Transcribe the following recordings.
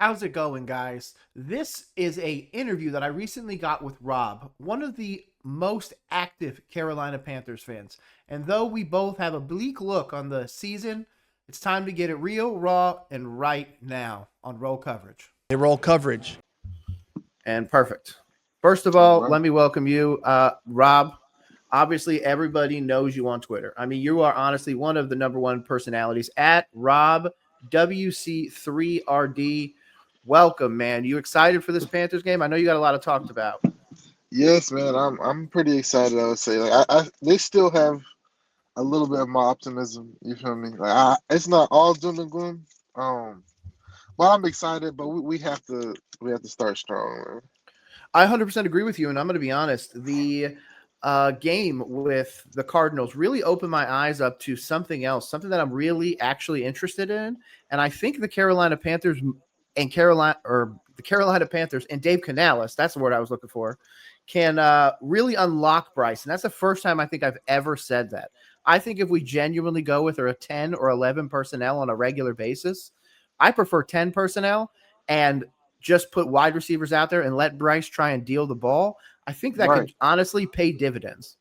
How's it going, guys? This is a interview that I recently got with Rob, one of the most active Carolina Panthers fans. And though we both have a bleak look on the season, it's time to get it real, raw, and right now on Roll Coverage. They roll coverage. And perfect. First of All all, right. let me welcome you, Rob. Obviously, everybody knows you on Twitter. I mean, you are honestly one of the number one personalities at Rob WC3RD. Welcome, man. You excited for this Panthers game? I know you got a lot to talk about. Yes, man. I'm pretty excited. I would say, I they still have a little bit of my optimism. You feel me? It's not all doom and gloom. But I'm excited. But we have to start strong, man. I 100% agree with you, and I'm going to be honest. The game with the Cardinals really opened my eyes up to something else, something that I'm really actually interested in, and I think the Carolina Panthers and Dave Canales, that's the word I was looking for, can really unlock Bryce, and that's the first time I think I've ever said that. I think if we genuinely go with a 10 or 11 personnel on a regular basis, I prefer 10 personnel and just put wide receivers out there and let Bryce try and deal the ball. I think that Right. could honestly pay dividends.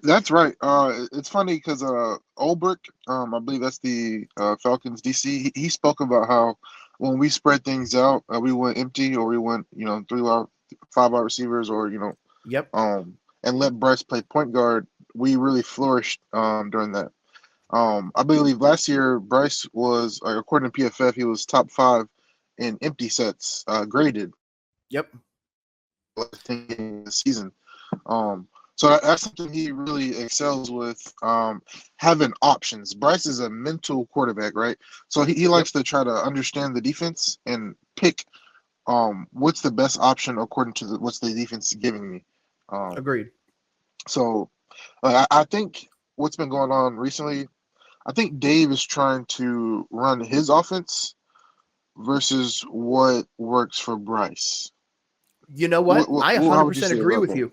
That's right. It's funny because Ulbrich, I believe that's the Falcons DC. He spoke about how when we spread things out, we went empty or we went, 3 wide, 5 wide receivers, or Yep. and let Bryce play point guard. We really flourished during that. I believe last year Bryce was, according to PFF, he was top 5 in empty sets graded Yep. in the season. So that's something he really excels with, having options. Bryce is a mental quarterback, right? So he Yep. likes to try to understand the defense and pick what's the best option according to what's the defense giving me. Um, Agreed. so I think what's been going on recently, I think Dave is trying to run his offense versus what works for Bryce. You know what? I How would you 100% say agree about with that? you.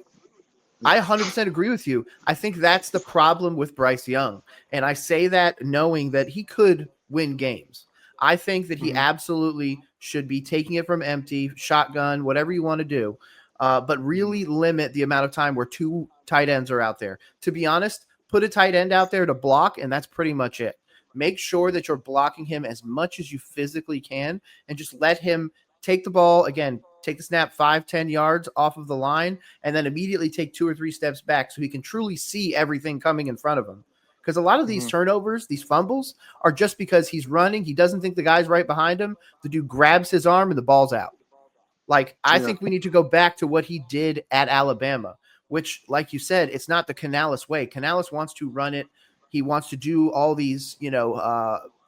I 100% agree with you. I think that's the problem with Bryce Young. And I say that knowing that he could win games. I think that he Mhm. absolutely should be taking it from empty, shotgun, whatever you want to do, but really limit the amount of time where two tight ends are out there. To be honest, put a tight end out there to block, and that's pretty much it. Make sure that you're blocking him as much as you physically can and just let him take the ball. Again, take the snap 5-10 yards off of the line and then immediately take 2 or 3 steps back so he can truly see everything coming in front of him. Because a lot of these Mhm. turnovers, these fumbles, are just because he's running. He doesn't think the guy's right behind him. The dude grabs his arm and the ball's out. Like, I Yeah. think we need to go back to what he did at Alabama, which, like you said, it's not the Canales way. Canales wants to run it. He wants to do all these,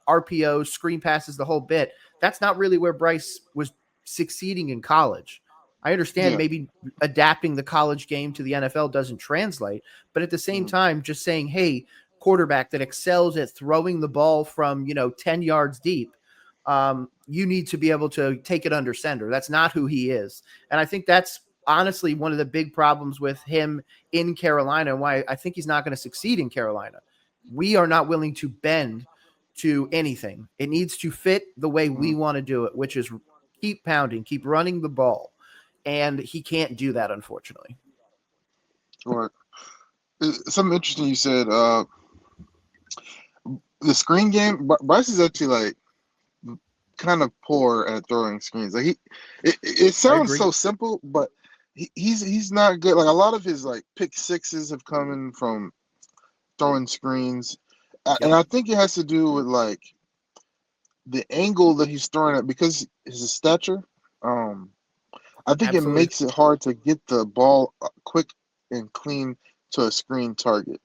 RPOs, screen passes, the whole bit. That's not really where Bryce was succeeding in college. I understand Yeah. maybe adapting the college game to the NFL doesn't translate, but at the same Mhm. time, just saying, hey, quarterback that excels at throwing the ball from, 10 yards deep, you need to be able to take it under center. That's not who he is. And I think that's honestly one of the big problems with him in Carolina and why I think he's not going to succeed in Carolina. We are not willing to bend to anything. It needs to fit the way we Mhm. want to do it, which is keep pounding, keep running the ball. And he can't do that, unfortunately. Right. Something interesting you said. The screen game. Bryce is actually like kind of poor at throwing screens. Like it I sounds agree. so simple, but he's not good. Like a lot of his like pick sixes have come in from throwing screens, and Yep, I think it has to do with like the angle that he's throwing at because his stature. Um, I think it absolutely. makes it hard to get the ball quick and clean to a screen target.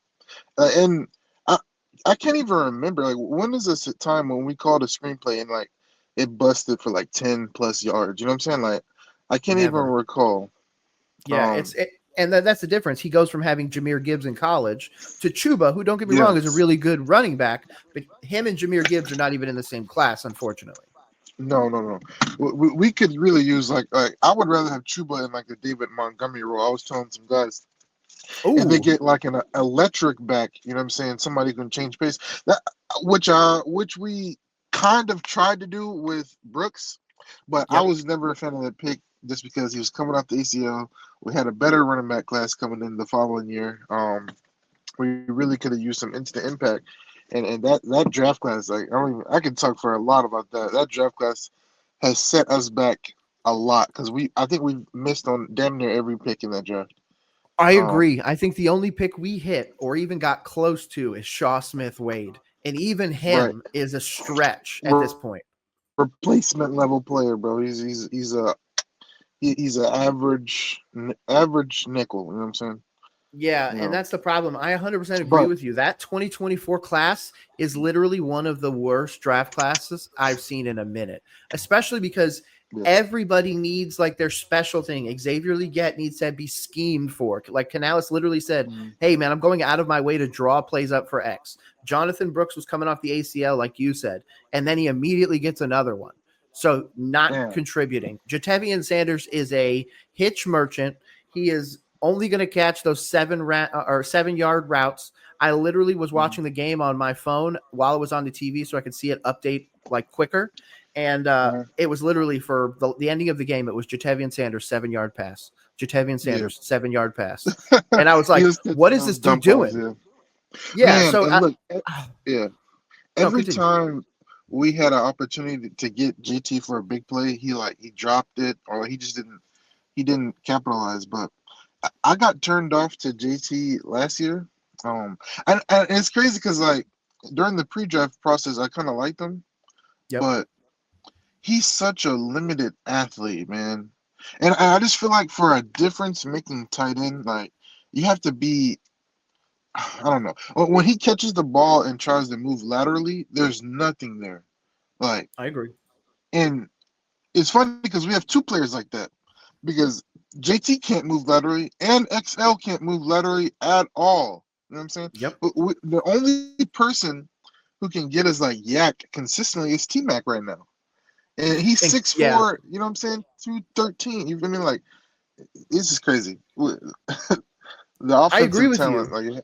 And I I can't even remember like when is this a time when we called a screenplay and like it busted for like 10 plus yards. You know what I'm saying? Like I can't even Never. recall. Yeah, Um, and that's the difference. He goes from having Jameer Gibbs in college to Chuba, who, don't get me wrong, is a yes. really good running back, but him and Jameer Gibbs are not even in the same class, unfortunately. No, no, no. We could really use like I would rather have Chuba in like the David Montgomery role. I was telling some guys if they Oh, get like an electric back, you know what I'm saying? Somebody can change pace. That which we kind of tried to do with Brooks. But I Yep. was never a fan of that pick just because he was coming off the ACL. We had a better running back class coming in the following year. We really could have used some instant impact. And that draft class, like I can talk for a lot about that. That draft class has set us back a lot because I think we missed on damn near every pick in that draft. I Um, agree. I think the only pick we hit or even got close to is Shaw Smith Wade. And even right, him is a stretch at this point. replacement level player, bro. He's an average nickel. You know what I'm saying? Yeah, You and know, that's the problem. I 100% agree but with you. That 2024 class is literally one of the worst draft classes I've seen in a minute, especially because yeah, everybody needs like their special thing. Xavier Legette needs to be schemed for. Like Canales literally said, mm, hey, man, I'm going out of my way to draw plays up for X. Jonathan Brooks was coming off the ACL, like you said, and then he immediately gets another one. So not yeah, contributing. Jatavian Sanders is a hitch merchant. He is only going to catch those 7-yard routes. I literally was mm, watching the game on my phone while it was on the TV so I could see it update like quicker. And uh, it was literally for the ending of the game. It was Jatavian Sanders 7-yard pass. Jatavian yeah. Sanders 7-yard pass. And I was He like, was catching what is this those dude dump balls, doing? yeah. Yeah. Man, So and look, yeah. no, Every continue. time we had an opportunity to get JT for a big play, he dropped it or he didn't capitalize. But I got turned off to JT last year. And it's crazy because like during the pre-draft process, I kind of liked him, Yep. but he's such a limited athlete, man. And I just feel like for a difference-making tight end, like you have to be, I don't know. When he catches the ball and tries to move laterally, there's nothing there. Like, I agree. and it's funny because we have two players like that. Because JT can't move laterally and XL can't move laterally at all. You know what I'm saying? Yep. But the only person who can get us like yak consistently is T Mac right now. And he's And 6'4", you know what I'm saying? 213. You feel me? Like, this is crazy. The I agree offensive with talent, you. like,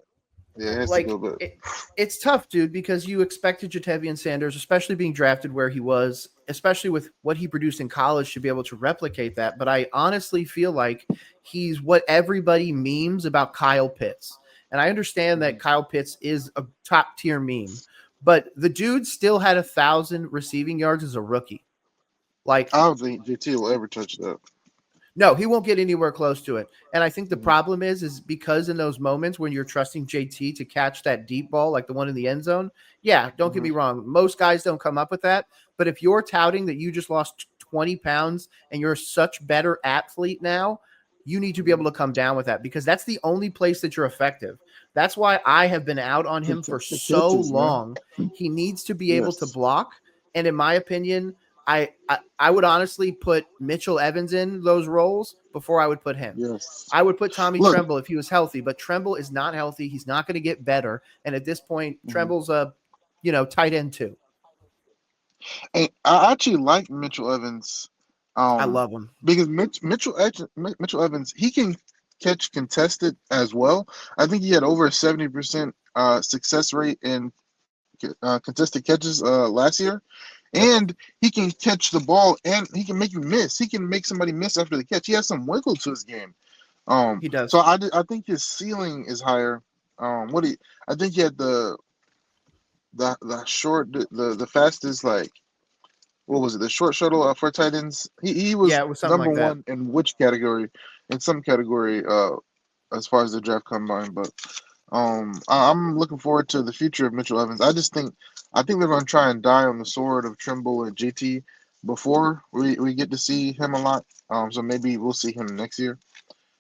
yeah, it has to go Like back. it's tough, dude, because you expected Jatavian Sanders, especially being drafted where he was, especially with what he produced in college, to be able to replicate that. But I honestly feel like he's what everybody memes about Kyle Pitts. And I understand that Mhm. Kyle Pitts is a top tier meme, but the dude still had 1,000 receiving yards as a rookie. Like, I don't think JT will ever touch that. no, he won't get anywhere close to it. And I think the Mhm. problem is because in those moments when you're trusting JT to catch that deep ball, like the one in the end zone, yeah, don't get Mhm. me wrong. Most guys don't come up with that. But if you're touting that you just lost 20 pounds and you're such better athlete now, you need to be able Mhm. to come down with that because that's the only place that you're effective. That's why I have been out on him for The so catches, man. long. He needs to be able to Yes. block. And in my opinion, I would honestly put Mitchell Evans in those roles before I would put him. Yes. I would put Tommy Look, Tremble if he was healthy, but Tremble is not healthy. He's not going to get better. And at this point, mhm. Tremble's a, tight end too. And I actually like Mitchell Evans, I um, love him. because Mitchell Evans he can catch contested as well. I think he had over a 70% success rate in contested catches last year, Yep, and he can catch the ball and he can make you miss. He can make somebody miss after the catch. He has some wiggle to his game. he So does. I think his ceiling is higher. I think he had the short the fastest like what was it, the short shuttle for tight ends? He was Yeah, it was something number like that. one in which category? In some category, as far as the draft combine. But I'm looking forward to the future of Mitchell Evans. I think they're going to try and die on the sword of Trimble and JT before we get to see him a lot. So maybe we'll see him next year.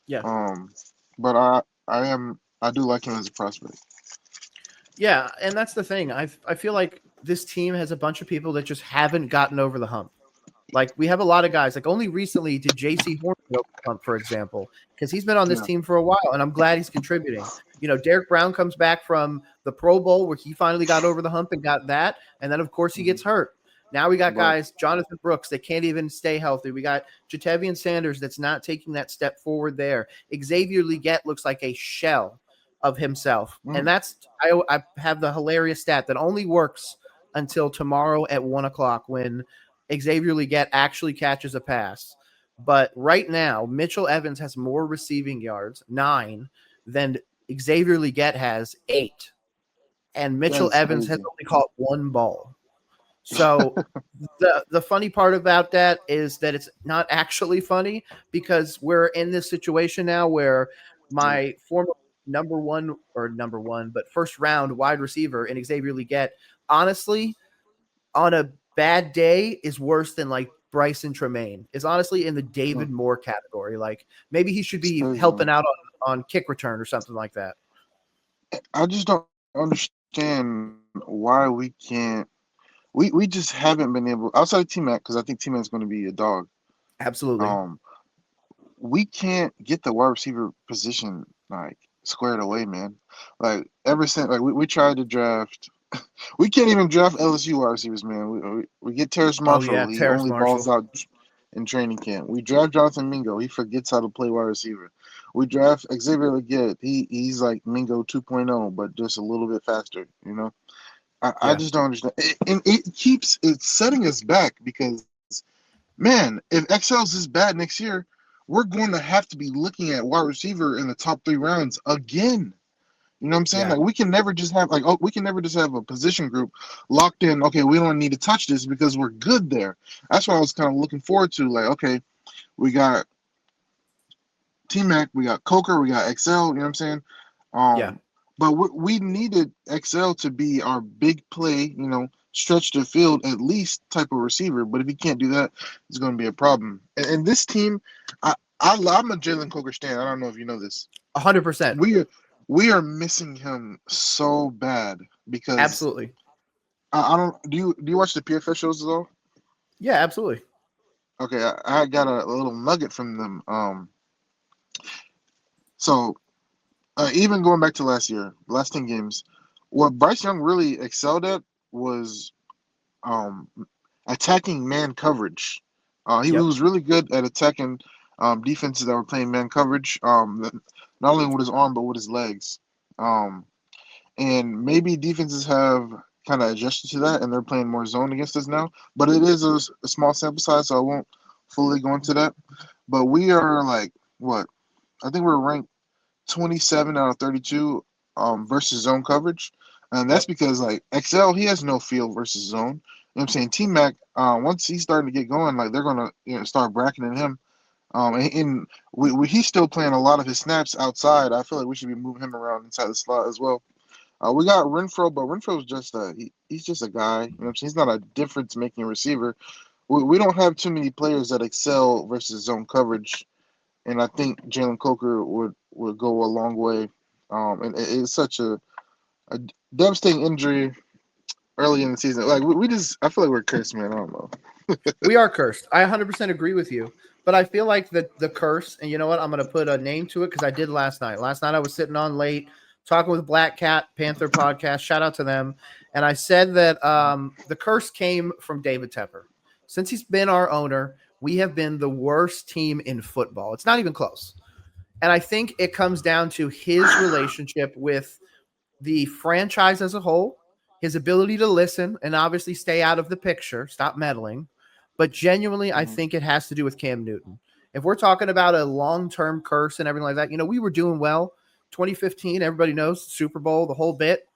Yeah. Um, but I do like him as a prospect. Yeah. And that's the thing. I feel like this team has a bunch of people that just haven't gotten over the hump. Like we have a lot of guys. Like only recently did J.C. Horn get over the hump, for example, because he's been on this Yeah. team for a while, and I'm glad he's contributing. Derek Brown comes back from the Pro Bowl where he finally got over the hump and got that, and then of course he Mhm. gets hurt. Now we got Right. guys, Jonathan Brooks, that can't even stay healthy. We got Jatavian Sanders that's not taking that step forward there. Xavier Legette looks like a shell of himself, and Mm. that's I have the hilarious stat that only works until tomorrow at 1:00 when Xavier Legette actually catches a pass. But right now, Mitchell Evans has more receiving yards, 9, than Xavier Legette has, 8. And Mitchell That's Evans has crazy. only caught 1 ball. So the funny part about that is that it's not actually funny, because we're in this situation now where my former number one, but first round wide receiver in Xavier Legette, honestly, on a bad day is worse than like Bryson Tremaine, is honestly in the David Moore category. Like maybe he should It's be crazy, helping man. out on kick return or something like that. I just don't understand why we can't. We just haven't been able, outside of T Mac, because I think T Mac's going to be a dog. Absolutely. Um, we can't get the wide receiver position like squared away, man. Like ever since, like we tried to draft, we can't even draft LSU wide receivers, man. We get Terrace Oh yeah, Marshall, he Terrace only balls Marshall. out in training camp. We draft Jonathan Mingo, he forgets how to play wide receiver. We draft Xavier Legette, he's like Mingo 2.0, but just a little bit faster, you know. I Yeah. just don't understand, and it's setting us back because, man, if XL's this bad next year, we're going to have to be looking at wide receiver in the top 3 rounds again. You know what I'm saying? Yeah. Like we can never just have a position group locked in. Okay, we don't need to touch this because we're good there. That's what I was kind of looking forward to. Like, okay, we got T Mac, we got Coker, we got XL. You know what I'm saying? Yeah. But we needed XL to be our big play. You know, stretch the field at least type of receiver. But if he can't do that, it's going to be a problem. And this team, I'm a Jalen Coker stan. I don't know if you know this. 100%. We are missing him so bad because Absolutely. I don't. Do you watch the PFS shows at all? Yeah, absolutely. Okay, I got a little nugget from them. So even going back to last year, last 10 games, what Bryce Young really excelled at was um attacking man coverage. He Yep. was really good at attacking defenses that were playing man coverage. Not only with his arm but with his legs. Um, and maybe defenses have kind of adjusted to that, and they're playing more zone against us now. But it is a small sample size, so I won't fully go into that. But we are like what? I think we're ranked 27 out of 32 versus zone coverage, and that's Yep. because like XL he has no feel versus zone. You know what I'm saying? T Mac, once he's starting to get going, like they're gonna start bracketing him. And he's still playing a lot of his snaps outside. I feel like we should be moving him around inside the slot as well. We got Renfro, but Renfro's just he's just a guy. You know what I'm saying? He's not a difference making receiver. We don't have too many players that excel versus zone coverage, and I think Jalen Coker would go a long way. And it's such a devastating injury early in the season. Like we just, I feel like we're cursed, man. I don't know. We are cursed. I 100% agree with you. But I feel like the curse, and you know what? I'm going to put a name to it because I did last night. Last night I was sitting on late talking with Black Cat Panther podcast. Shout out to them. And I said that the curse came from David Tepper. Since he's been our owner, we have been the worst team in football. It's not even close. And I think it comes down to his relationship with the franchise as a whole, his ability to listen and obviously stay out of the picture, stop meddling. But genuinely, I Mhm. think it has to do with Cam Newton. If we're talking about a long-term curse and everything like that, we were doing well. 2015, everybody knows, Super Bowl, the whole bit.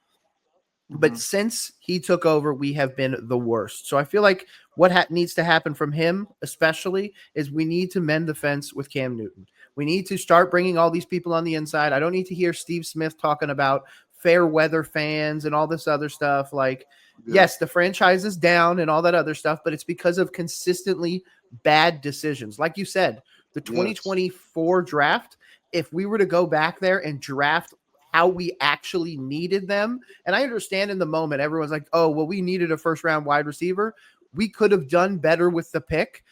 But Mhm. since he took over, we have been the worst. So I feel like what needs to happen from him, especially, is we need to mend the fence with Cam Newton. We need to start bringing all these people on the inside. I don't need to hear Steve Smith talking about fair weather fans and all this other stuff. Like, Yeah. yes, the franchise is down and all that other stuff, but it's because of consistently bad decisions. Like you said, the Yes. 2024 draft, if we were to go back there and draft how we actually needed them. And I understand in the moment, everyone's like, oh, well, we needed a first round wide receiver. We could have done better with the pick.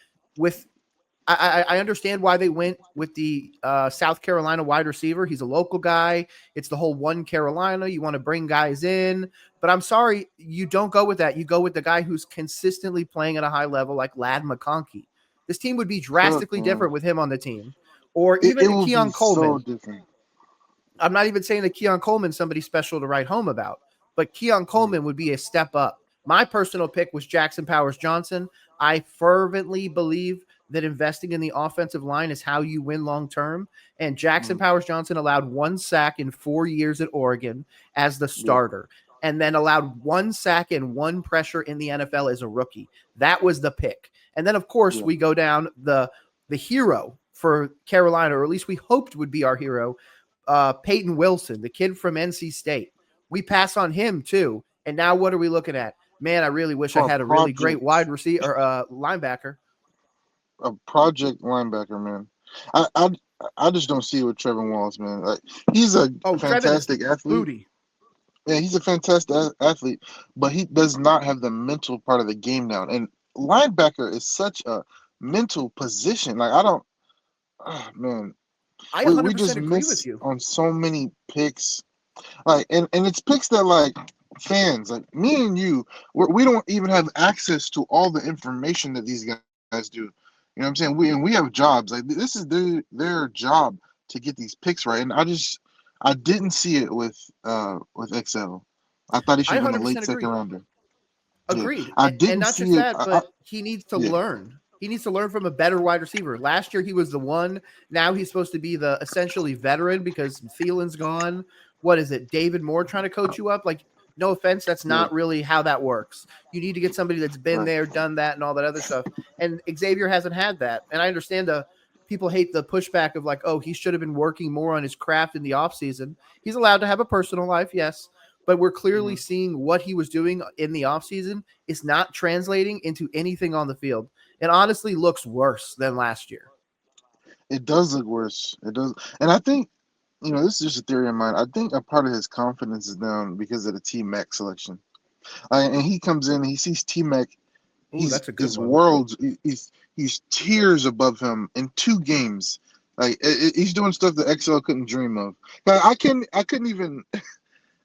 I understand why they went with the South Carolina wide receiver. He's a local guy. It's the whole one Carolina. You want to bring guys in. But I'm sorry, you don't go with that. You go with the guy who's consistently playing at a high level like Lad McConkey. This team would be Fuck, drastically man. different with him on the team. Or It even will be Keon so Coleman. different. I'm not even saying that Keon Coleman's somebody special to write home about, but Keon Mhm. Coleman would be a step up. My personal pick was Jackson Powers Johnson. I fervently believe that investing in the offensive line is how you win long term. And Jackson Powers Johnson allowed 1 sack in 4 years at Oregon as the starter, and then allowed 1 sack and 1 pressure in the NFL as a rookie. That was the pick. And then, of course, we go down the hero for Carolina, or at least we hoped would be our hero, Peyton Wilson, the kid from NC State. We pass on him too. And now what are we looking at? Man, I really wish I had a really great wide receiver or linebacker. A project linebacker, man. I just don't see it with Trevor Wallace, man. Like, he's a fantastic athlete. Booty. Yeah, he's a fantastic athlete, but he does not have the mental part of the game down. And linebacker is such a mental position. Like, man. I 100% we just agree miss with you on so many picks. Like, and it's picks that, like, fans, like me and you, we don't even have access to all the information that these guys do. You know what I'm saying? We have jobs. Like, this is their job to get these picks right. And I didn't see it with XL. I thought he should have been a late agree. second rounder. Agreed. Yeah. I didn't and not see just it. that, but he needs to learn. He needs to learn from a better wide receiver. Last year he was the one. Now he's supposed to be the essentially veteran because Thielen's gone. What is it? David Moore trying to coach you up? Like, no offense, that's not really how that works. You need to get somebody that's been there, done that, and all that other stuff. And Xavier hasn't had that. And I understand people hate the pushback of like, oh, he should have been working more on his craft in the offseason. He's allowed to have a personal life, yes. But we're clearly seeing what he was doing in the offseason is not translating into anything on the field. It honestly looks worse than last year. It does look worse. It does. And I think, this is just a theory of mine. I think a part of his confidence is down because of the T-Mac selection. And he comes in and he sees T-Mac. That's a good his one. world. He's tiers above him in 2 games. Like, he's doing stuff that XL couldn't dream of. But I couldn't even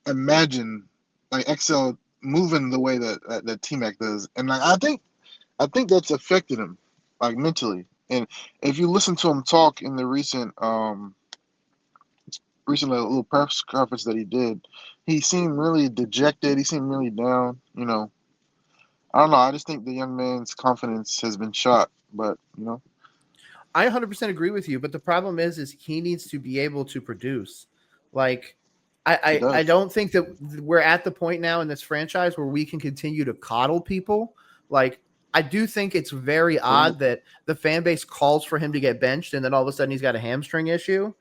imagine like XL moving the way that T-Mac does. And like, I think that's affected him, like, mentally. And if you listen to him talk in the recent little press conference that he did, he seemed really dejected. He seemed really down. I don't know. I just think the young man's confidence has been shot. But I 100% agree with you. But the problem is he needs to be able to produce. Like, I don't think that we're at the point now in this franchise where we can continue to coddle people. Like, I do think it's very odd that the fan base calls for him to get benched and then all of a sudden he's got a hamstring issue.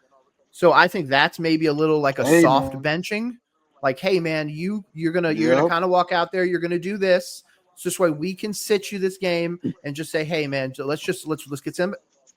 So I think that's maybe a little like a soft benching. Like, hey man, you're gonna kind of walk out there, you're gonna do this. So this way we can sit you this game and just say, hey man, let's get some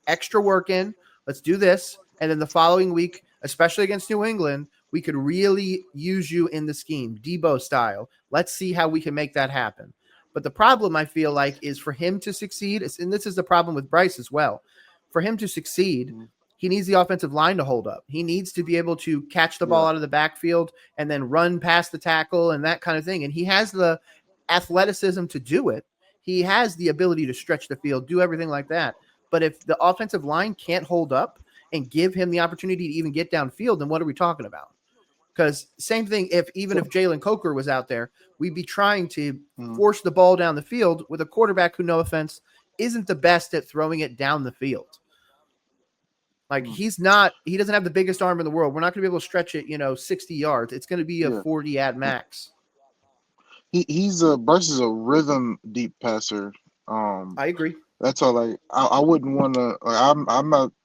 extra work in. Let's do this. And then the following week, especially against New England, we could really use you in the scheme, Debo style. Let's see how we can make that happen. But the problem, I feel like, is for him to succeed, and this is the problem with Bryce as well, for him to succeed, he needs the offensive line to hold up. He needs to be able to catch the ball out of the backfield and then run past the tackle and that kind of thing. And he has the athleticism to do it. He has the ability to stretch the field, do everything like that. But if the offensive line can't hold up and give him the opportunity to even get downfield, then what are we talking about? Because same thing, if Jalen Coker was out there, we'd be trying to force the ball down the field with a quarterback who, no offense, isn't the best at throwing it down the field. Like, he doesn't have the biggest arm in the world. We're not going to be able to stretch it, 60 yards. It's going to be a 40 at max. Bryce is a rhythm deep passer. I agree. That's all. Like, I wouldn't want to. Like,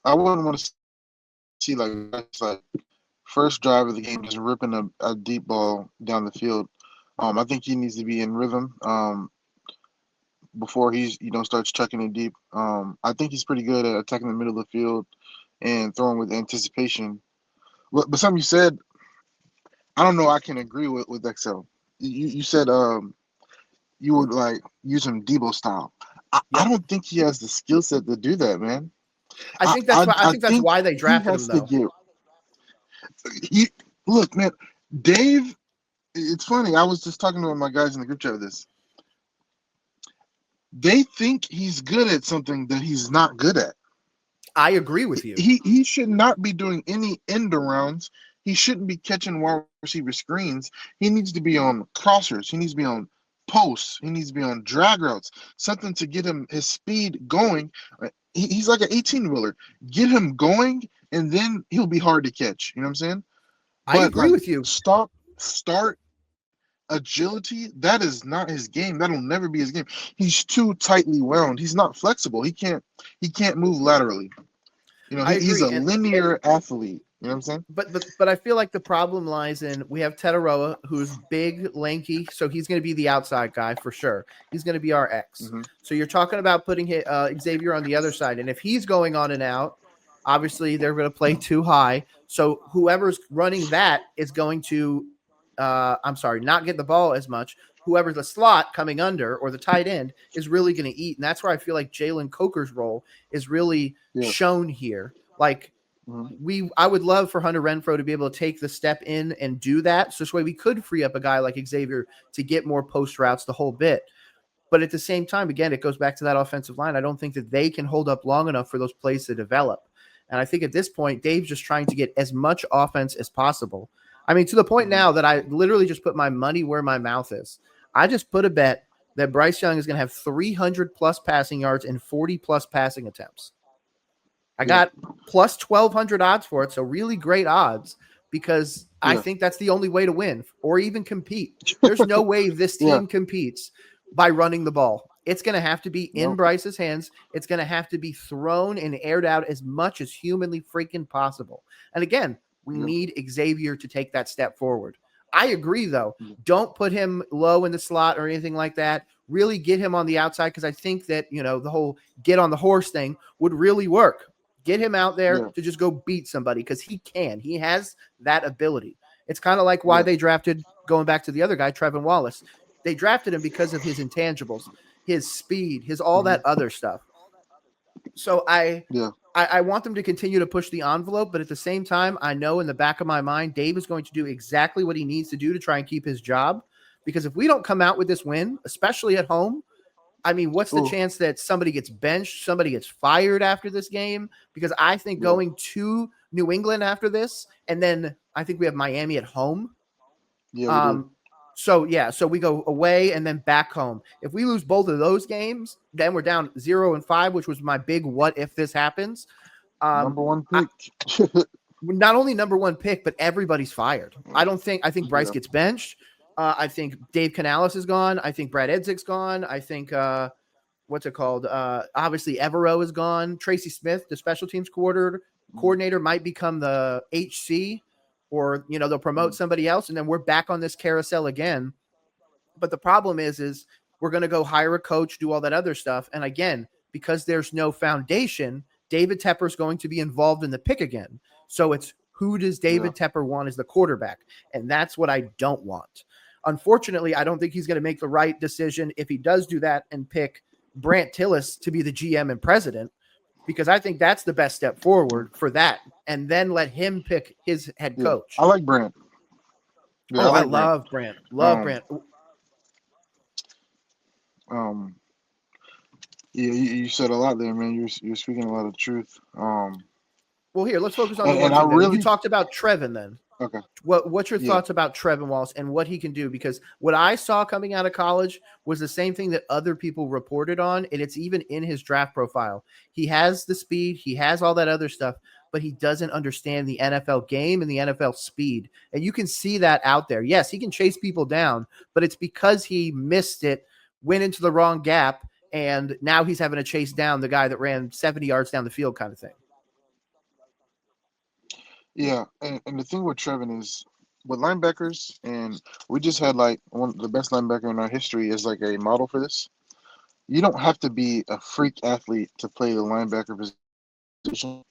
I wouldn't want to see like first drive of the game just ripping a deep ball down the field. I think he needs to be in rhythm before he's starts chucking it deep. I think he's pretty good at attacking the middle of the field and throwing with anticipation. But something you said, I don't know. I can agree with XL. You said you would like use him Debo style. I don't think he has the skill set to do that, man. I think that's why they drafted him, though. Look, man, Dave. It's funny. I was just talking to my guys in the group chat of this. They think he's good at something that he's not good at. I agree with you. He should not be doing any end arounds. He shouldn't be catching wide receiver screens. He needs to be on crossers. He needs to be on posts. He needs to be on drag routes, something to get him his speed going. He's like an 18-wheeler. Get him going, and then he'll be hard to catch. You know what I'm saying? I But agree like with you. start agility, that is not his game. That'll never be his game. He's too tightly wound. He's not flexible. He can't move laterally. I He's agree. a linear athlete. You know what I'm saying? But I feel like the problem lies in we have Tetaroa, who's big, lanky, so he's going to be the outside guy for sure. He's going to be our X. Mm-hmm. So you're talking about putting Xavier on the other side, and if he's going on and out, obviously they're going to play too high. So whoever's running that is going to, not get the ball as much. Whoever's the slot coming under or the tight end is really going to eat, and that's where I feel like Jalen Coker's role is really shown here. Like. I would love for Hunter Renfrow to be able to take the step in and do that. So this way we could free up a guy like Xavier to get more post routes the whole bit. But at the same time, again, it goes back to that offensive line. I don't think that they can hold up long enough for those plays to develop. And I think at this point, Dave's just trying to get as much offense as possible. I mean, to the point now that I literally just put my money where my mouth is. I just put a bet that Bryce Young is going to have 300 plus passing yards and 40 plus passing attempts. I got plus 1,200 odds for it, so really great odds because I think that's the only way to win or even compete. There's no way this team competes by running the ball. It's going to have to be in Bryce's hands. It's going to have to be thrown and aired out as much as humanly freaking possible. And again, we need Xavier to take that step forward. I agree, though. Don't put him low in the slot or anything like that. Really get him on the outside because I think that, the whole get on the horse thing would really work. Get him out there to just go beat somebody because he can. He has that ability. It's kind of like why they drafted, going back to the other guy, Trevin Wallace. They drafted him because of his intangibles, his speed, his all that other stuff. So I want them to continue to push the envelope, but at the same time, I know in the back of my mind, Dave is going to do exactly what he needs to do to try and keep his job. Because if we don't come out with this win, especially at home, I mean, what's the chance that somebody gets benched, somebody gets fired after this game? Because I think going to New England after this, and then I think we have Miami at home. So we go away and then back home. If we lose both of those games, then we're down 0-5, which was my big what if this happens. Number one pick. Not only number one pick, but everybody's fired. I think Bryce gets benched. I think Dave Canales is gone. I think Brad Edzick's gone. I think obviously Evero is gone. Tracy Smith, the special teams coordinator, might become the HC, or they'll promote somebody else, and then we're back on this carousel again. But the problem is we're going to go hire a coach, do all that other stuff, and again, because there's no foundation, David Tepper is going to be involved in the pick again. So it's who does David Tepper want as the quarterback, and that's what I don't want. Unfortunately, I don't think he's going to make the right decision if he does do that and pick Brant Tillis to be the GM and president, because I think that's the best step forward for that, and then let him pick his head coach. I like Brant. Yeah, I love Brant. Brant. You said a lot there, man. You're speaking a lot of truth. Well, here, let's focus on the one. You talked about Trevin then. Okay. What's your thoughts about Trevin Wallace and what he can do? Because what I saw coming out of college was the same thing that other people reported on, and it's even in his draft profile. He has the speed, he has all that other stuff, but he doesn't understand the NFL game and the NFL speed. And you can see that out there. Yes, he can chase people down, but it's because he missed it, went into the wrong gap, and now he's having to chase down the guy that ran 70 yards down the field kind of thing. Yeah, and the thing with Trevin is with linebackers, and we just had like the best linebacker in our history is like a model for this. You don't have to be a freak athlete to play the linebacker position.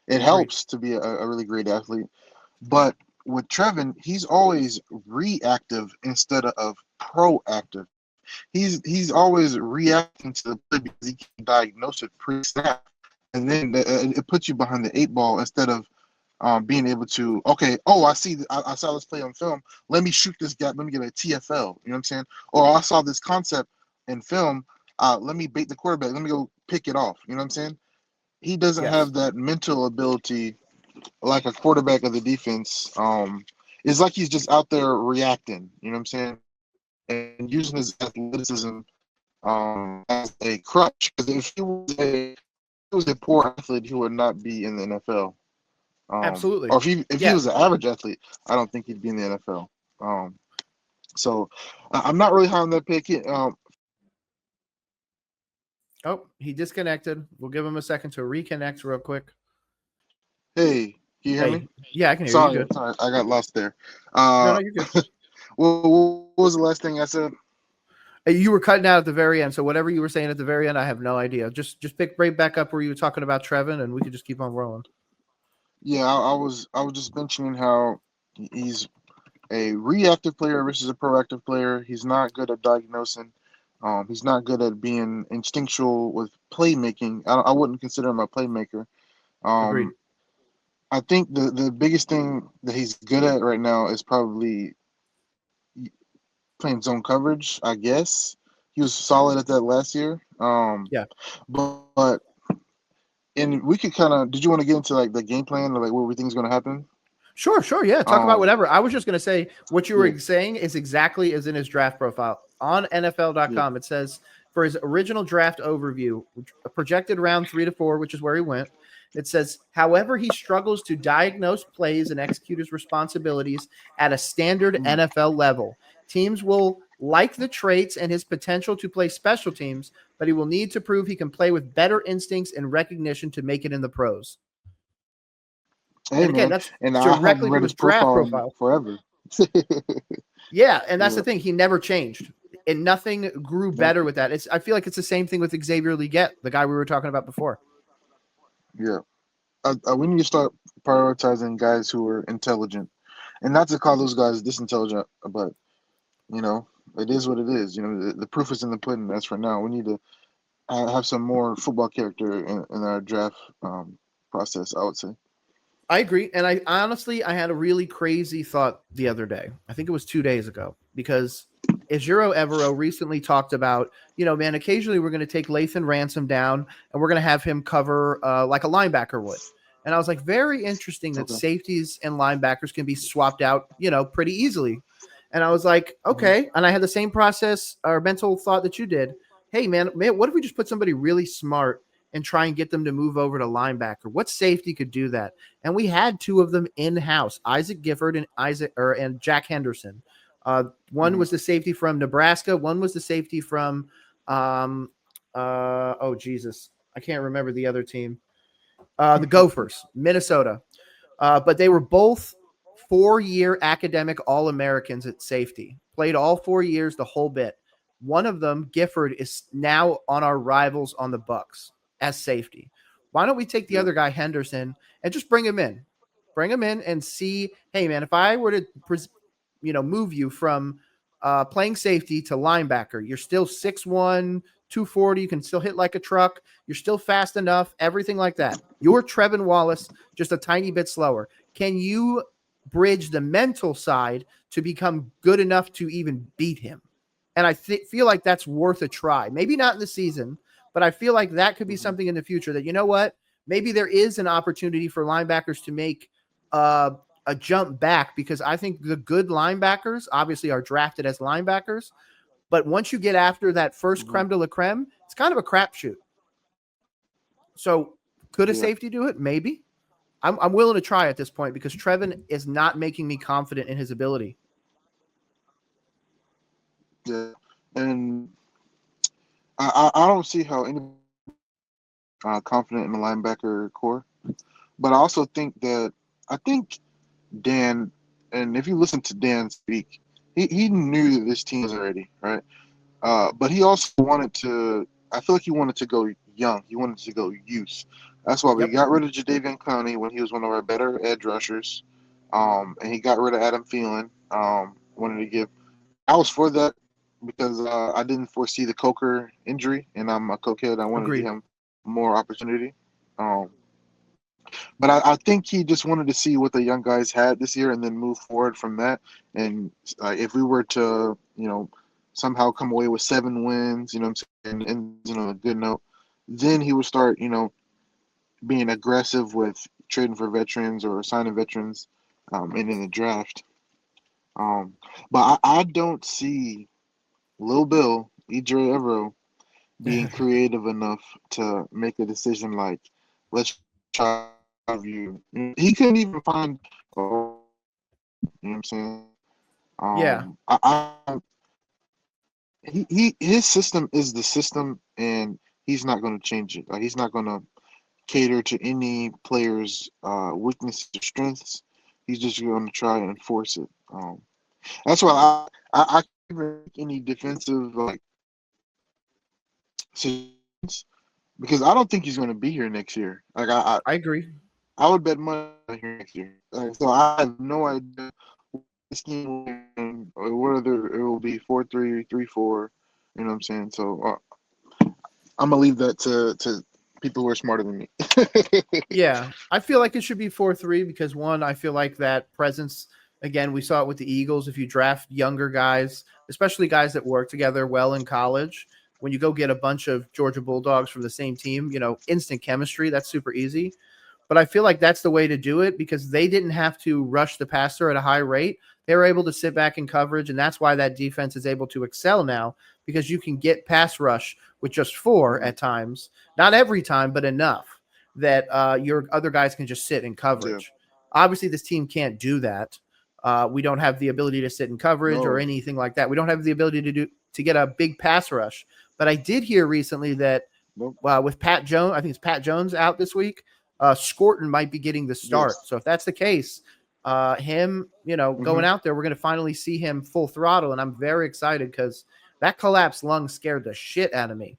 It helps to be a really great athlete, but with Trevin, he's always reactive instead of proactive. He's always reacting to the play because he can diagnose it pre-snap, and then it puts you behind the eight ball instead of being able to, I saw this play on film. Let me shoot this gap. Let me get a TFL. You know what I'm saying? Or I saw this concept in film. Let me bait the quarterback. Let me go pick it off. You know what I'm saying? He doesn't have that mental ability like a quarterback of the defense. It's like he's just out there reacting. You know what I'm saying? and using his athleticism as a crutch. Because if he was a poor athlete, he would not be in the NFL. Absolutely. Or if he Yeah. was an average athlete, I don't think he'd be in the NFL. So I'm not really high on that pick. Oh, he disconnected. We'll give him a second to reconnect real quick. Hey, can you hear me? Hey, yeah, I can hear you. Sorry, Good. sorry, I got lost there. No, Uh, you're good. what was the last thing I said? You were cutting out at the very end, so whatever you were saying at the very end, I have no idea. Just pick right back up where you were talking about Trevin, and we could just keep on rolling. Yeah, I was just mentioning how he's a reactive player versus a proactive player. He's not good at diagnosing. He's not good at being instinctual with playmaking. I wouldn't consider him a playmaker. Agreed. Um, I think the biggest thing that he's good at right now is probably playing zone coverage. I guess he was solid at that last year. Yeah. But and we could kind of. Did you want to get into like the game plan or like what we think is going to happen? Sure. Yeah. Talk about whatever. I was just going to say what you Yeah, were saying is exactly as in his draft profile. On yeah, NFL.com, it says for his original draft overview, projected round 3 to 4, which is where he went. It says, however, he struggles to diagnose plays and execute his responsibilities at a standard mm, NFL level. Teams will like the traits and his potential to play special teams, but he will need to prove he can play with better instincts and recognition to make it in the pros. hey And again, man, that's and I haven't directly read from his his draft profile in profile. forever. Yeah, and that's the Yeah, thing. He never changed. And nothing grew no, better with that. I feel like it's the same thing with Xavier Leggett, the guy we were talking about before. yeah. We need to start prioritizing guys who are intelligent, and not to call those guys disintelligent, but you know, it is what it is. You know, the proof is in the pudding. As for now, we need to have some more football character in our draft process. I would say. I agree. And I had a really crazy thought the other day. I think it was 2 days ago, because Ejiro Evero recently talked about, man, occasionally we're going to take Lathan Ransom down and we're going to have him cover like a linebacker would. And I was like, very interesting that Okay. safeties and linebackers can be swapped out, pretty easily. And I was like, Hmm. okay. And I had the same process or mental thought that you did. Hey, man, what if we just put somebody really smart and try and get them to move over to linebacker? What safety could do that? And we had two of them in house, Isaac Gifford and Jack Henderson. One Hmm. was the safety from Nebraska. One was the safety from, Jesus, I can't remember the other team. The Gophers, Minnesota. But they were both 4-year academic All-Americans at safety. Played all 4 years, the whole bit. One of them, Gifford, is now on our rivals on the Bucks as safety. Why don't we take the Yeah. other guy, Henderson, and just bring him in? Bring him in and see, hey, man, if I were to, move you from playing safety to linebacker, you're still 6'1", 240. You can still hit like a truck. You're still fast enough, everything like that. You're Trevin Wallace, just a tiny bit slower. Can you bridge the mental side to become good enough to even beat him? And I feel like that's worth a try. Maybe not in the season, but I feel like that could be Hmm. something in the future that, maybe there is an opportunity for linebackers to make a jump back, because I think the good linebackers obviously are drafted as linebackers. But once you get after that first Hmm. creme de la creme, it's kind of a crapshoot. So could a Yeah. safety do it? Maybe. I'm willing to try at this point because Trevin is not making me confident in his ability. Yeah. And I don't see how any confident in the linebacker core, but I also think I think Dan, and if you listen to Dan speak, he knew that this team was ready, right? But he also wanted to. I feel like he wanted to go young. He wanted to go youth. That's why we Yep. got rid of Jadeveon Clowney when he was one of our better edge rushers. And he got rid of Adam Thielen. Wanted to give. I was for that because I didn't foresee the Coker injury, and I'm a cokehead. I wanted to give Agreed. him more opportunity. Um, but I think he just wanted to see what the young guys had this year and then move forward from that. And if we were to, somehow come away with 7 wins, what I'm saying, and a good note, then he would start, being aggressive with trading for veterans or signing veterans, and in the draft. Um, but I don't see. Lil Bill, EJ Evero, being creative enough to make a decision like, let's try you. He couldn't even find, you know what I'm saying? Yeah, I his system is the system, and he's not going to change it. Like he's not going to cater to any player's weaknesses or strengths. He's just going to try and enforce it. That's why I can't even make any defensive like decisions because I don't think he's going to be here next year. Like I agree. I would bet money here next year. So I have no idea what this team will be, or whether it will be 4-3, 3-4. You know what I'm saying? So I'm gonna leave that to people who are smarter than me. Yeah, I feel like it should be 4-3 because one, I feel like that presence. Again, we saw it with the Eagles. If you draft younger guys, especially guys that work together well in college, when you go get a bunch of Georgia Bulldogs from the same team, instant chemistry. That's super easy. But I feel like that's the way to do it because they didn't have to rush the passer at a high rate. They were able to sit back in coverage, and that's why that defense is able to excel now because you can get pass rush with just 4 at times. Not every time, but enough that your other guys can just sit in Yeah. coverage. Obviously, this team can't do that. We don't have the ability to sit in coverage or No. anything like that. We don't have the ability to get a big pass rush. But I did hear recently that Nope. with Pat Jones, I think it's Pat Jones out this week. Scorton might be getting the start. Yes. So if that's the case, him, going out there, we're going to finally see him full throttle. And I'm very excited because that collapsed lung scared the shit out of me.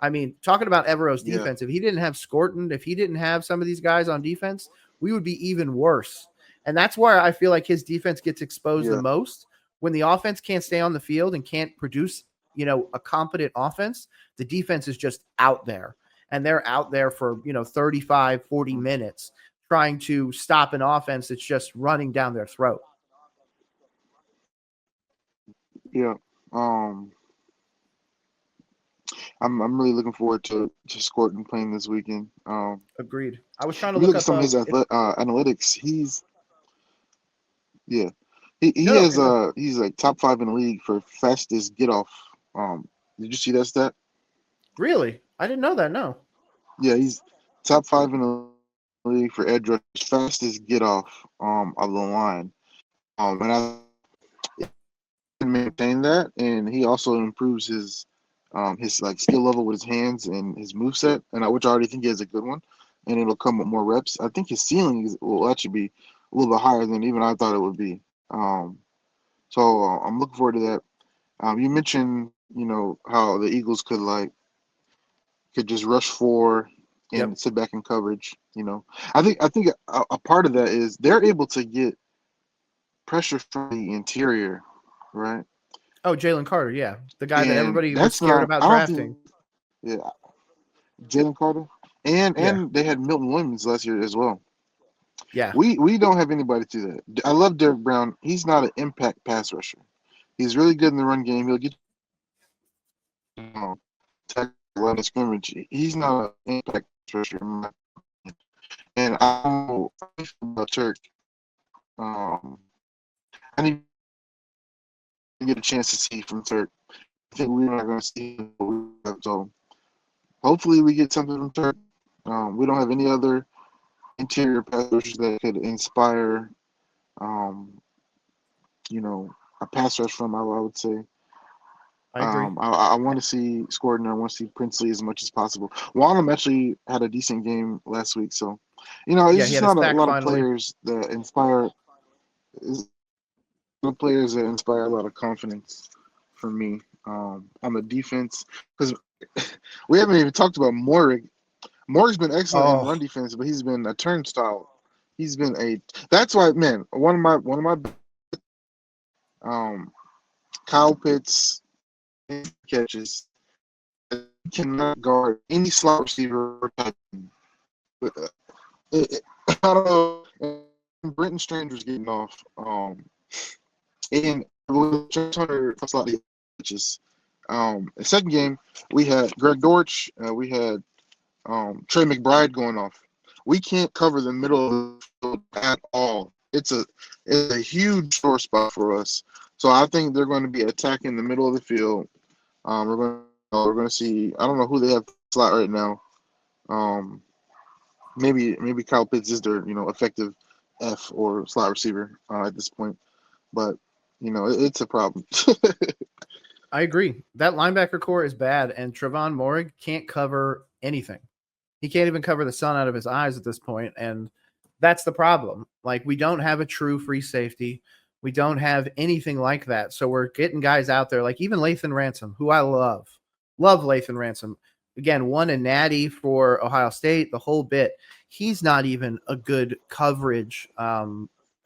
I mean, talking about Evero's Yeah. defense, if he didn't have Scorton, if he didn't have some of these guys on defense, we would be even worse. And that's where I feel like his defense gets exposed the Yeah. most. When the offense can't stay on the field and can't produce, a competent offense, the defense is just out there. And they're out there for, 35, 40 minutes trying to stop an offense that's just running down their throat. Yeah. I'm really looking forward to Scorton playing this weekend. Agreed. I was trying to If you look look at up some of his analytics, he no, has no. he's like top 5 in the league for fastest get off. Did you see that stat? Really? I didn't know that. No. Yeah, he's top 5 in the league for edge rush, fastest get off of the line. And I can maintain that, and he also improves his like skill level with his hands and his moveset, and which I already think he has a good one, and it'll come with more reps. I think his ceiling will actually be a little bit higher than even I thought it would be. So I'm looking forward to that. You mentioned, how the Eagles could just rush 4 Yep. and sit back in coverage. I think a part of that is they're able to get pressure from the interior, right? Oh, Jalen Carter. Yeah. The guy that And everybody was that's scared not. about I don't drafting. think. Yeah, Jalen Carter, and Yeah. and they had Milton Williams last year as well. Yeah. We don't have anybody to that. I love Derek Brown. He's not an impact pass rusher. He's really good in the run game. He'll get tackle line of scrimmage. He's not an impact pass rusher. And I don't know about Turk. I need to get a chance to see from Turk. I think we're not going to see him. So hopefully we get something from Turk. We don't have any other interior pass rushers that could inspire, a pass rush from. I would say. I agree. I want to see Scorton. I want to see Princely as much as possible. Wanham actually had a decent game last week, so Yeah, it's he just had a not a sack lot of finally. players that inspire. No players that inspire a lot of confidence for me on the defense because we haven't even talked about Morig. Morig's been excellent in Oh, run defense, but he's been a turnstile. He's been a. That's why, man. One of my um, Kyle Pitts catches cannot guard any slot receiver or tight end. I don't know. And Brenton Stranger's getting off. And Hunter slightly catches. The second game, we had Greg Dortch. We had Trey McBride going off. We can't cover the middle of the field at all. It's a huge sore spot for us. So I think they're going to be attacking the middle of the field We're gonna see. I don't know who they have slot right now. Um, maybe Kyle Pitts is their effective F or slot receiver at this point, but it's a problem. I agree. That linebacker core is bad, and Trevon Moehrig can't cover anything. He can't even cover the sun out of his eyes at this point, and that's the problem. Like, we don't have a true free safety. We don't have anything like that. So we're getting guys out there, like even Lathan Ransom, who I love. Love Lathan Ransom. Again, won a natty for Ohio State, the whole bit. He's not even a good coverage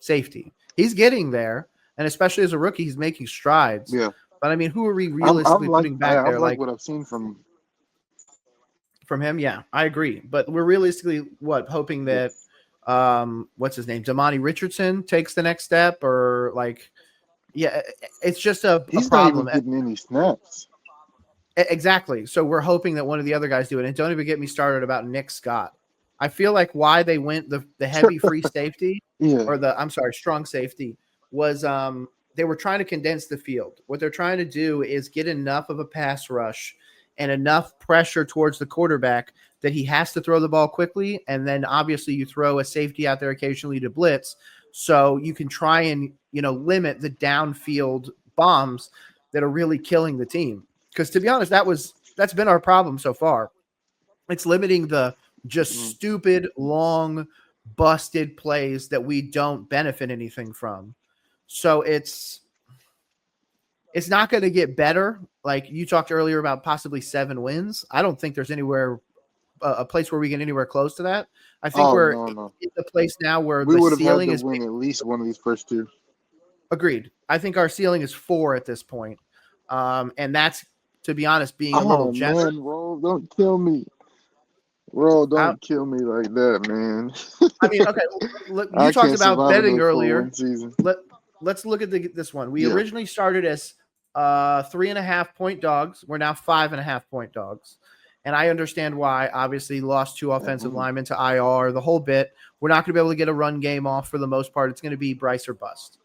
safety. He's getting there, and especially as a rookie, he's making strides. Yeah. But, I mean, who are we realistically putting back there? I like what I've seen from him, yeah, I agree. But we're realistically hoping that what's his name, Damani Richardson takes the next step, or it's just a he's problem. Not even getting any snaps. Exactly. So we're hoping that one of the other guys do it. And don't even get me started about Nick Scott. I feel like why they went the heavy free safety strong safety was they were trying to condense the field. What they're trying to do is get enough of a pass rush and enough pressure towards the quarterback that he has to throw the ball quickly. And then obviously you throw a safety out there occasionally to blitz. So you can try and, limit the downfield bombs that are really killing the team. Because to be honest, that's been our problem so far. It's limiting the just stupid, long, busted plays that we don't benefit anything from. So it's not going to get better. Like you talked earlier about possibly 7 wins. I don't think there's anywhere a place where we get anywhere close to that. I think we're in the place now where we the ceiling is win at least one of these first 2. Agreed. I think our ceiling is 4 at this point. And that's, to be honest, being a little generous. Man, Roll, don't kill me. Roll, don't kill me like that, man. I mean, okay, look, you talked about betting earlier. Let's look at this one. We originally started as 3.5 point dogs. We're now 5.5 point dogs. And I understand why. Obviously, lost 2 offensive linemen to IR, the whole bit. We're not going to be able to get a run game off for the most part. It's going to be Bryce or bust.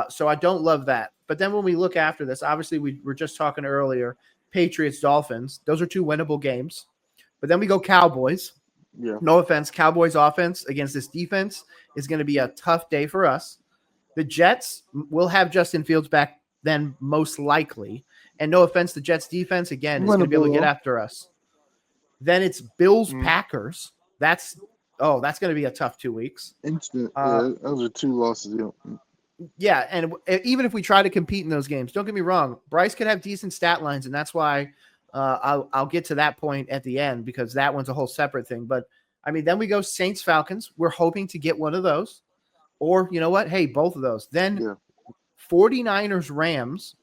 So I don't love that. But then when we look after this, obviously we were just talking earlier, Patriots, Dolphins. Those are 2 winnable games. But then we go Cowboys. Yeah. No offense. Cowboys offense against this defense is going to be a tough day for us. The Jets will have Justin Fields back then, most likely. And no offense, the Jets defense, again, is going to be able to get after us. Then it's Bills, Packers. That's going to be a tough 2 weeks. Instant. Those are 2 losses. Yeah, and even if we try to compete in those games, don't get me wrong, Bryce could have decent stat lines, and that's why I'll get to that point at the end, because that one's a whole separate thing. But, I mean, then we go Saints, Falcons. We're hoping to get one of those. Or, you know what? Hey, both of those. Then 49ers, Rams.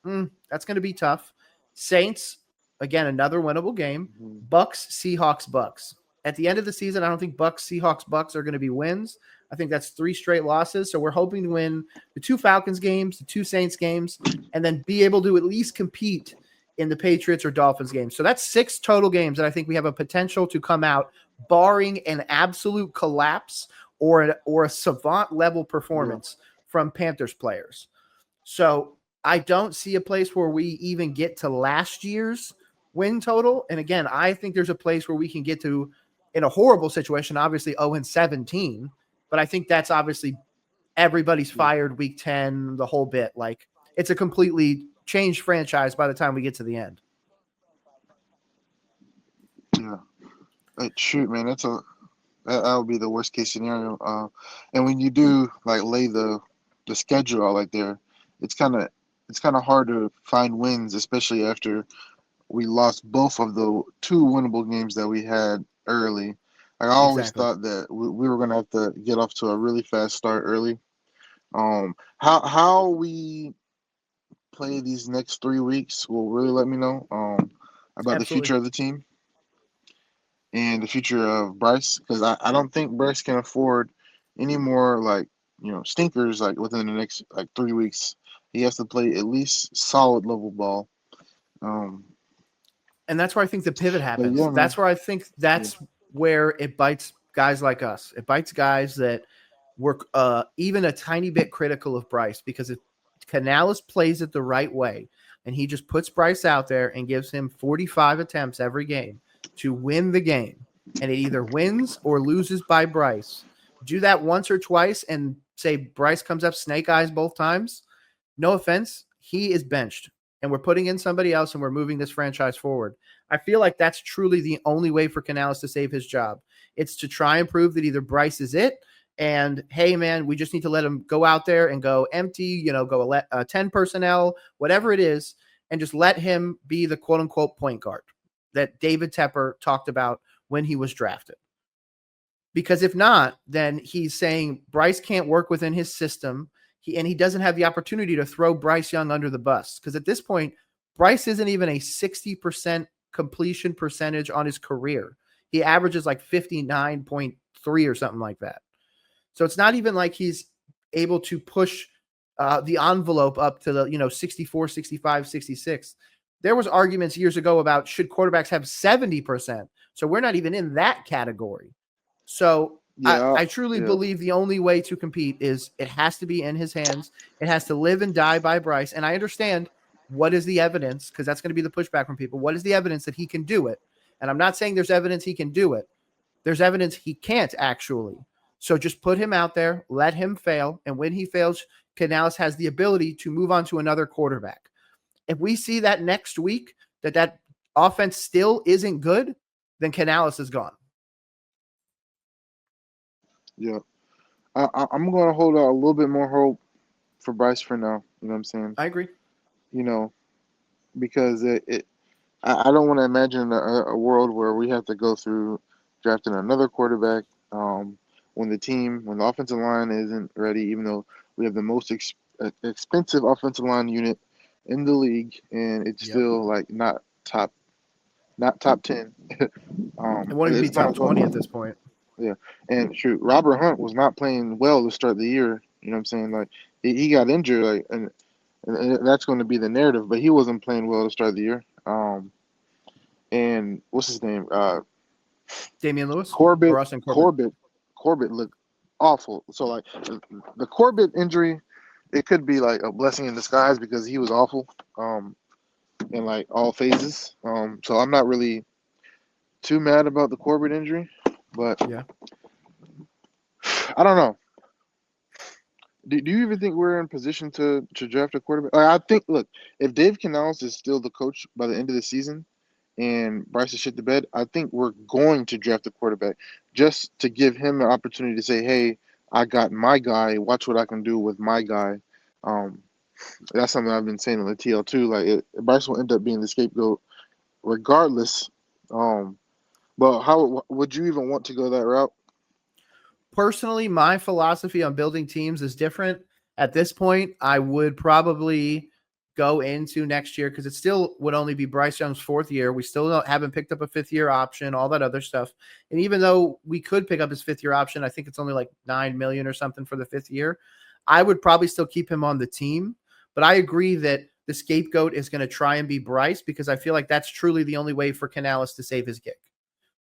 That's going to be tough. Saints, again, another winnable game. Bucks, Seahawks, Bucks. At the end of the season, I don't think Bucks, Seahawks, Bucks are going to be wins. I think that's 3 straight losses. So we're hoping to win the 2 Falcons games, the 2 Saints games, and then be able to at least compete in the Patriots or Dolphins games. So that's 6 total games that I think we have a potential to come out, barring an absolute collapse or a savant level performance from Panthers players. So I don't see a place where we even get to last year's win total. And again, I think there's a place where we can get to, in a horrible situation, obviously 0-17. But I think that's obviously everybody's fired week 10, the whole bit. Like, it's a completely changed franchise by the time we get to the end. Yeah. Shoot, man, that would be the worst case scenario. And when you do lay the schedule out like there, it's kind of hard to find wins, especially after we lost both of the 2 winnable games that we had early. I always thought that we were going to have to get off to a really fast start early. How we play these next 3 weeks will really let me know about the future of the team and the future of Bryce, because I don't think Bryce can afford any more stinkers within the next 3 weeks. He has to play at least solid level ball. And that's where I think the pivot happens. That's where I think where it bites guys like us. It bites guys that were even a tiny bit critical of Bryce, because if Canales plays it the right way and he just puts Bryce out there and gives him 45 attempts every game to win the game, and it either wins or loses by Bryce, do that once or twice and say Bryce comes up snake eyes both times, no offense, he is benched, and we're putting in somebody else and we're moving this franchise forward. I feel like that's truly the only way for Canales to save his job. It's to try and prove that either Bryce is it, and hey, man, we just need to let him go out there and go empty, go 10 personnel, whatever it is, and just let him be the quote unquote point guard that David Tepper talked about when he was drafted. Because if not, then he's saying Bryce can't work within his system. He doesn't have the opportunity to throw Bryce Young under the bus. Because at this point, Bryce isn't even a 60% completion percentage on his career. He averages like 59.3 or something like that. So it's not even like he's able to push the envelope up to the 64, 65, 66. There was arguments years ago about should quarterbacks have 70%. So we're not even in that category. So I truly believe the only way to compete is it has to be in his hands. It has to live and die by Bryce. And I understand what is the evidence, because that's going to be the pushback from people. What is the evidence that he can do it? And I'm not saying there's evidence he can do it. There's evidence he can't actually. So just put him out there, let him fail. And when he fails, Canales has the ability to move on to another quarterback. If we see that next week, that offense still isn't good, then Canales is gone. Yeah. I'm going to hold out a little bit more hope for Bryce for now. You know what I'm saying? I agree. Because I don't want to imagine a world where we have to go through drafting another quarterback when the offensive line isn't ready, even though we have the most expensive offensive line unit in the league, and it's still like not top 10. It won't even be top 20 at this point. Yeah, and shoot, Robert Hunt was not playing well to start the year. You know what I'm saying? Like he got injured, like, and that's going to be the narrative. But he wasn't playing well to start the year. And what's his name? Damian Lewis. Corbett. Or Austin Corbett looked awful. So like the Corbett injury, it could be like a blessing in disguise because he was awful. In like all phases. So I'm not really too mad about the Corbett injury. But yeah, I don't know. Do you even think we're in position to draft a quarterback? I think, look, if Dave Canales is still the coach by the end of the season and Bryce is shit to bed, I think we're going to draft a quarterback just to give him an opportunity to say, hey, I got my guy. Watch what I can do with my guy. That's something I've been saying on the TL too. Like Bryce will end up being the scapegoat regardless. But how would you even want to go that route? Personally, my philosophy on building teams is different. At this point, I would probably go into next year because it still would only be Bryce Young's fourth year. We still haven't picked up a fifth-year option, all that other stuff. And even though we could pick up his fifth-year option, I think it's only like $9 million or something for the fifth year. I would probably still keep him on the team. But I agree that the scapegoat is going to try and be Bryce because I feel like that's truly the only way for Canales to save his gig.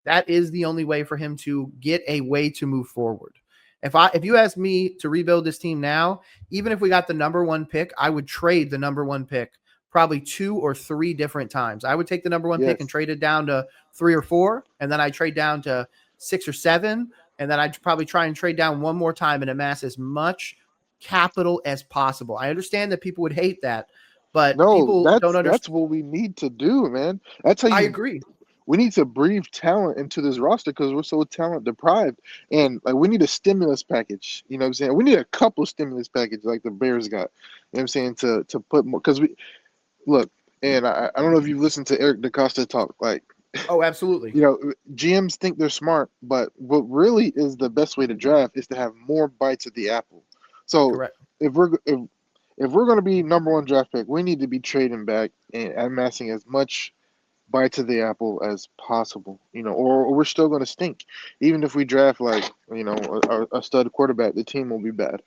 That is the only way for him to get a way to move forward. If you ask me to rebuild this team now, even if we got the number one pick, I would trade the number one pick probably 2 or 3 different times. I would take the number one pick and trade it down to 3 or 4, and then I'd trade down to 6 or 7, and then I'd probably try and trade down one more time and amass as much capital as possible. I understand that people would hate that, but people don't understand. That's what we need to do, man. That's how I agree. We need to breathe talent into this roster because we're so talent deprived, and like we need a stimulus package. You know what I'm saying? We need a couple stimulus packages like the Bears got. You know what I'm saying to put more because we look. And I don't know if you've listened to Eric DaCosta talk. Like, oh, absolutely. GMs think they're smart, but what really is the best way to draft is to have more bites at the apple. So correct. If we're going to be number one draft pick, we need to be trading back and amassing as much bite to the apple as possible, or we're still going to stink. Even if we draft like, a stud quarterback, the team will be bad.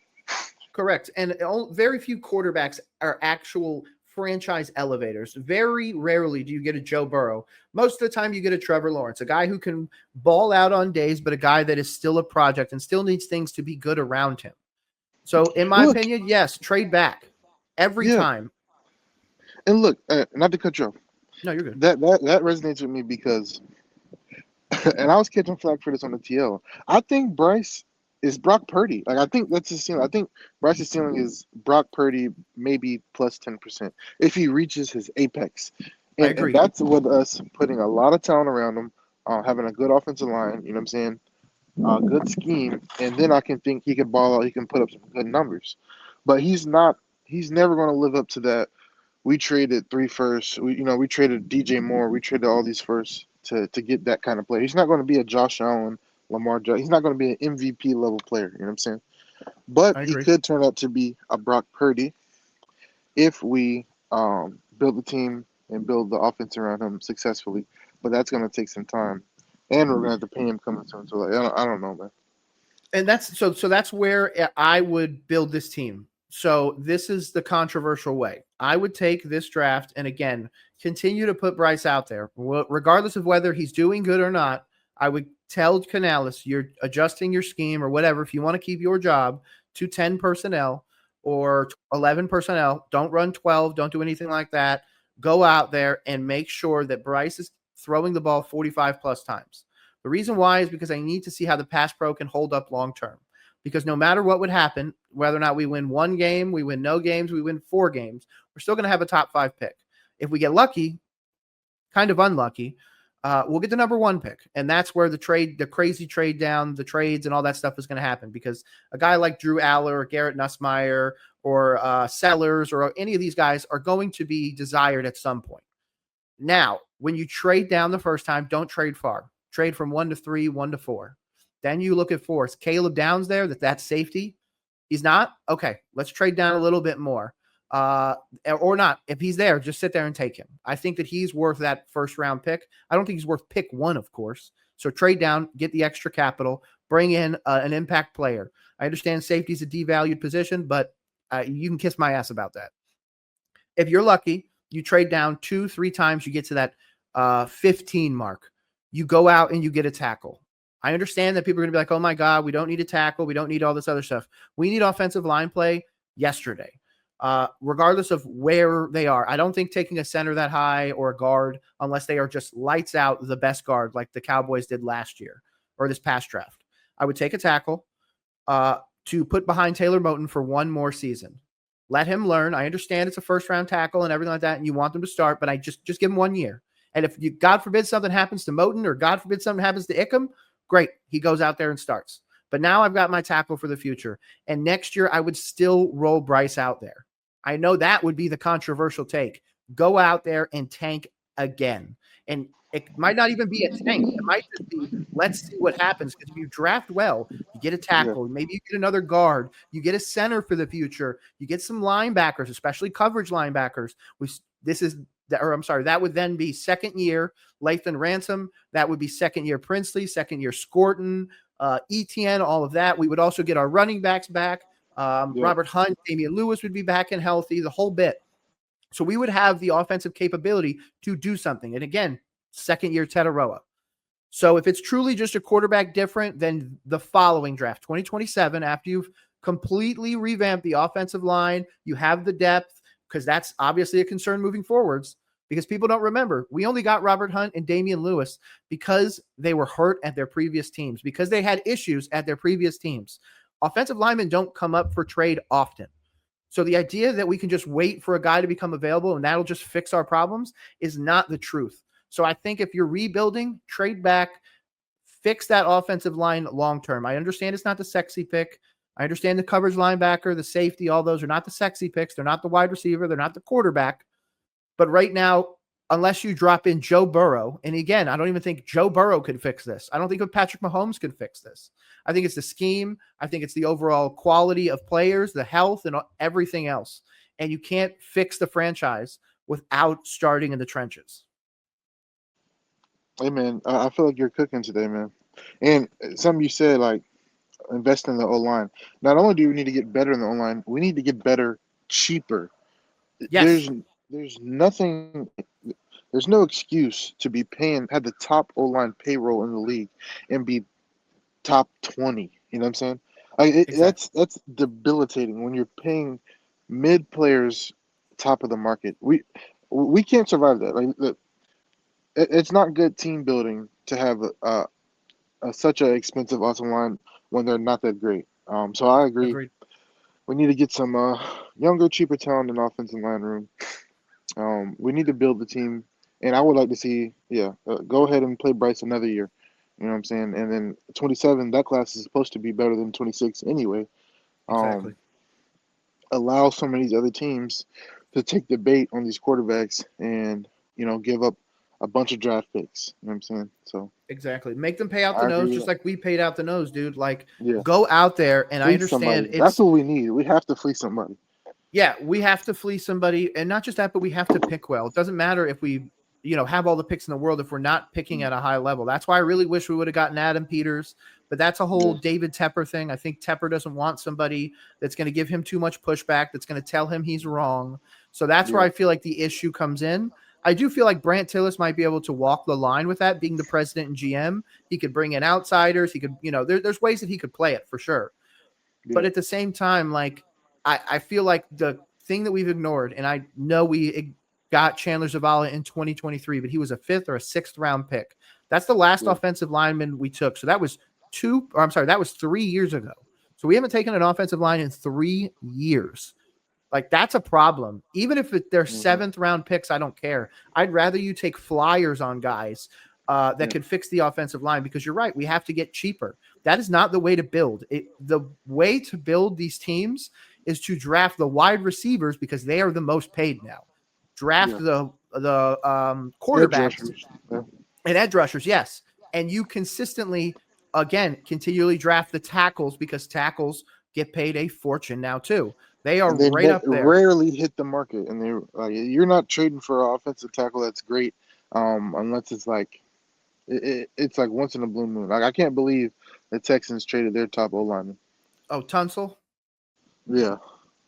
Correct. And very few quarterbacks are actual franchise elevators. Very rarely do you get a Joe Burrow. Most of the time you get a Trevor Lawrence, a guy who can ball out on days, but a guy that is still a project and still needs things to be good around him. So in my opinion, yes, trade back every time. And look, not to cut you off, No, you're good. that resonates with me because, and I was catching flack for this on the TL. I think Bryce is Brock Purdy. Like I think that's his ceiling. I think Bryce's ceiling is Brock Purdy, maybe plus 10% if he reaches his apex, I and agree. that's with us putting a lot of talent around him, having a good offensive line. You know what I'm saying? Good scheme, and then I can think he can ball out. He can put up some good numbers, but he's not. He's never going to live up to that. We traded 3 firsts. We traded DJ Moore. We traded all these firsts to get that kind of player. He's not going to be a Josh Allen, Lamar Jackson. He's not going to be an MVP level player. You know what I'm saying? But I he agree. could turn out to be a Brock Purdy if we build the team and build the offense around him successfully. But that's going to take some time, and we're going to have to pay him coming soon. So I don't know, man. And that's where I would build this team. So this is the controversial way. I would take this draft and again continue to put Bryce out there, regardless of whether he's doing good or not. I would tell Canales, you're adjusting your scheme or whatever. If you want to keep your job to 10 personnel or 11 personnel, don't run 12. Don't do anything like that. Go out there and make sure that Bryce is throwing the ball 45 plus times. The reason why is because I need to see how the pass pro can hold up long term. Because no matter what would happen, whether or not we win 1 game, we win no games, we win 4 games, we're still going to have a top 5 pick. If we get lucky, kind of unlucky, we'll get the number 1 pick. And that's where the crazy trade down, the trades and all that stuff is going to happen. Because a guy like Drew Aller or Garrett Nussmeier or Sellers or any of these guys are going to be desired at some point. Now, when you trade down the first time, don't trade far. Trade from 1 to 3, 1 to 4. Then you look at 4. Is Caleb Downs there? That's safety? He's not? Okay, let's trade down a little bit more. Or not. If he's there, just sit there and take him. I think that he's worth that first round pick. I don't think he's worth pick 1, of course. So trade down, get the extra capital, bring in an impact player. I understand safety is a devalued position, but you can kiss my ass about that. If you're lucky, you trade down 2-3 times, you get to that 15 mark. You go out and you get a tackle. I understand that people are going to be like, oh my God, we don't need a tackle. We don't need all this other stuff. We need offensive line play yesterday, regardless of where they are. I don't think taking a center that high or a guard, unless they are just lights out the best guard like the Cowboys did last year or this past draft. I would take a tackle to put behind Taylor Moton for 1 more season. Let him learn. I understand it's a first-round tackle and everything like that, and you want them to start, but I just give him 1 year. And if you, God forbid, something happens to Moton or God forbid something happens to Ickham, great. He goes out there and starts. But now I've got my tackle for the future. And next year, I would still roll Bryce out there. I know that would be the controversial take. Go out there and tank again. And it might not even be a tank. It might just be, let's see what happens. Because if you draft well, you get a tackle. Maybe you get another guard. You get a center for the future. You get some linebackers, especially coverage linebackers. That would then be second year Lathan Ransom. That would be second year Princely, second year Scorton, ETN, all of that. We would also get our running backs back. Robert Hunt, Damian Lewis would be back and healthy, the whole bit. So we would have the offensive capability to do something. And again, second year Tetaroa. So if it's truly just a quarterback different than the following draft, 2027, after you've completely revamped the offensive line, you have the depth, because that's obviously a concern moving forwards, because people don't remember. We only got Robert Hunt and Damian Lewis because they were hurt at their previous teams, because they had issues at their previous teams. Offensive linemen don't come up for trade often. So the idea that we can just wait for a guy to become available and that'll just fix our problems is not the truth. So I think if you're rebuilding, trade back, fix that offensive line long-term. I understand it's not the sexy pick. I understand the coverage linebacker, the safety, all those are not the sexy picks. They're not the wide receiver. They're not the quarterback. But right now, unless you drop in Joe Burrow, and again, I don't even think Joe Burrow could fix this. I don't think Patrick Mahomes could fix this. I think it's the scheme. I think it's the overall quality of players, the health, and everything else. And you can't fix the franchise without starting in the trenches. Hey, man, I feel like you're cooking today, man. And something you said, like, invest in the O-line. Not only do we need to get better in the O-line, we need to get better cheaper. Yes. There's nothing, there's no excuse to be had the top O-line payroll in the league and be top 20. You know what I'm saying? Exactly. That's debilitating when you're paying mid players top of the market. We can't survive that. It's not good team building to have such an expensive offensive line when they're not that great. So I agree. Agreed. We need to get some younger, cheaper talent in offensive line room. We need to build the team, and I would like to see, go ahead and play Bryce another year. You know what I'm saying? And then 27, that class is supposed to be better than 26 anyway. Exactly. Allow some of these other teams to take the bait on these quarterbacks and, give up a bunch of draft picks. You know what I'm saying? So Exactly. Make them pay out the I agree nose with just that. like we paid out the nose, dude. Like, Yeah. go out there, and I Fleece understand somebody. That's it's what we need. We have to fleece somebody. yeah, we have to fleece somebody, and not just that, but we have to pick well. It doesn't matter if we, have all the picks in the world if we're not picking at a high level. That's why I really wish we would have gotten Adam Peters, but that's a whole Yeah. David Tepper thing. I think Tepper doesn't want somebody that's going to give him too much pushback, that's going to tell him he's wrong. So that's where Yeah. I feel like the issue comes in. I do feel like Brant Tillis might be able to walk the line with that, being the president and GM. He could bring in outsiders. He could, there's ways that he could play it for sure. But Yeah. at the same time, like, I feel like the thing that we've ignored, and I know we got Chandler Zavala in 2023, but he was a 5th or a 6th round pick. That's the last Yeah. offensive lineman we took. So that was 3 years ago. So we haven't taken an offensive line in 3 years. Like, that's a problem. Even if they're 7th round picks, I don't care. I'd rather you take flyers on guys that can fix the offensive line, because you're right. We have to get cheaper. That is not the way to build it. The way to build these teams is to draft the wide receivers, because they are the most paid now. Draft the quarterbacks and edge rushers. Yes. And you consistently, again, continually draft the tackles, because tackles get paid a fortune now too. They are right up there. Rarely hit the market, and you're not trading for an offensive tackle that's great, unless it's like it's like once in a blue moon. Like, I can't believe the Texans traded their top O lineman. Oh, Tunsil. Yeah.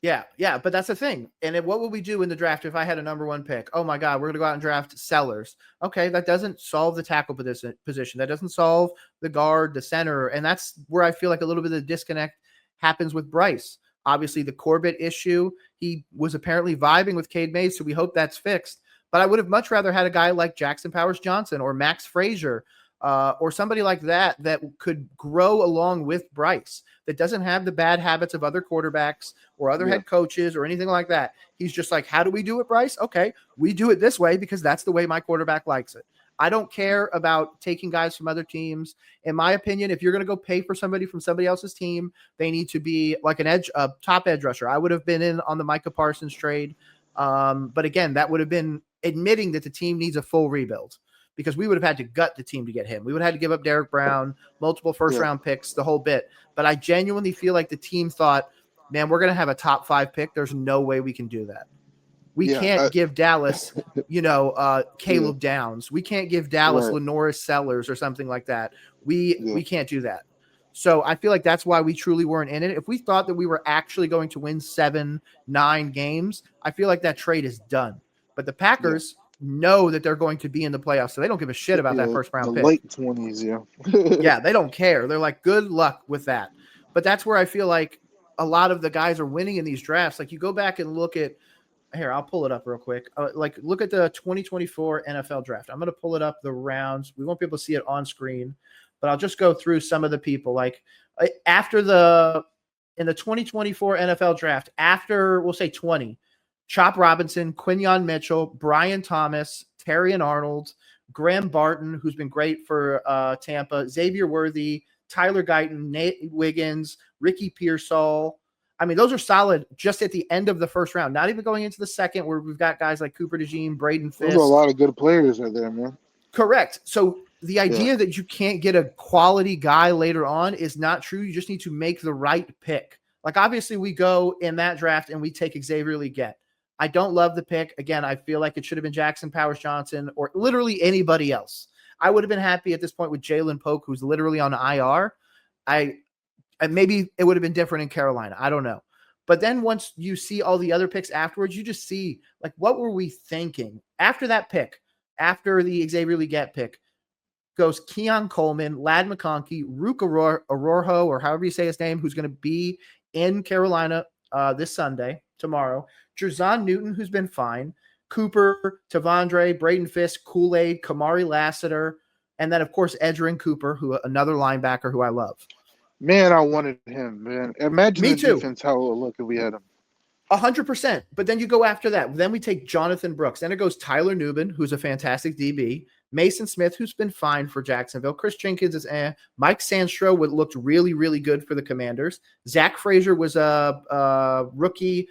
Yeah, but that's the thing. And what would we do in the draft if I had a number 1 pick? Oh my God, we're going to go out and draft Sellers. Okay, that doesn't solve the tackle position. That doesn't solve the guard, the center, and that's where I feel like a little bit of the disconnect happens with Bryce. Obviously, the Corbett issue, he was apparently vibing with Cade Mays, so we hope that's fixed. But I would have much rather had a guy like Jackson Powers Johnson or Max Frazier or somebody like that could grow along with Bryce, that doesn't have the bad habits of other quarterbacks or other head coaches or anything like that. He's just like, how do we do it, Bryce? Okay, we do it this way because that's the way my quarterback likes it. I don't care about taking guys from other teams. In my opinion, if you're going to go pay for somebody from somebody else's team, they need to be like a top edge rusher. I would have been in on the Micah Parsons trade. But again, that would have been admitting that the team needs a full rebuild, because we would have had to gut the team to get him. We would have had to give up Derek Brown, multiple first-round picks, the whole bit. But I genuinely feel like the team thought, man, we're going to have a top 5 pick. There's no way we can do that. We can't give Dallas, Caleb Downs. We can't give Dallas Lenoris Sellers or something like that. We can't do that. So I feel like that's why we truly weren't in it. If we thought that we were actually going to win 7-9 games, I feel like that trade is done. But the Packers know that they're going to be in the playoffs, so they don't give a shit about that first round pick. Late 20s, yeah, they don't care. They're like, good luck with that. But that's where I feel like a lot of the guys are winning in these drafts. Like, you go back and look at here, I'll pull it up real quick. Look at the 2024 NFL draft. I'm going to pull it up, the rounds. We won't be able to see it on screen, but I'll just go through some of the people. Like, in the 2024 NFL draft, after, we'll say 20, Chop Robinson, Quinyon Mitchell, Brian Thomas, Terrion Arnold, Graham Barton, who's been great for Tampa, Xavier Worthy, Tyler Guyton, Nate Wiggins, Ricky Pearsall. I mean, those are solid just at the end of the first round, not even going into the second, where we've got guys like Cooper DeJean, Braden Fisk. There's a lot of good players right there, man. Correct. So the idea that you can't get a quality guy later on is not true. You just need to make the right pick. Like, obviously, we go in that draft and we take Xavier Legette. I don't love the pick. Again, I feel like it should have been Jackson Powers Johnson or literally anybody else. I would have been happy at this point with Jalen Polk, who's literally on IR. Maybe it would have been different in Carolina. I don't know. But then once you see all the other picks afterwards, you just see, like, what were we thinking? After that pick, after the Xavier Legette pick, goes Keon Coleman, Lad McConkey, Rook Arrojo, or however you say his name, who's going to be in Carolina this Sunday, tomorrow. Jerzon Newton, who's been fine. Cooper, Tavondre, Braden Fisk, Kool-Aid, Kamari Lassiter, and then, of course, Edgerrin Cooper, another linebacker who I love. Man, I wanted him, man. Imagine Me the too. defense, how it would look if we had him. 100%. But then you go after that. Then we take Jonathan Brooks. Then it goes Tyler Nubin, who's a fantastic DB. Mason Smith, who's been fine for Jacksonville. Chris Jenkins is Mike Sandstro looked really, really good for the Commanders. Zach Frazier was a rookie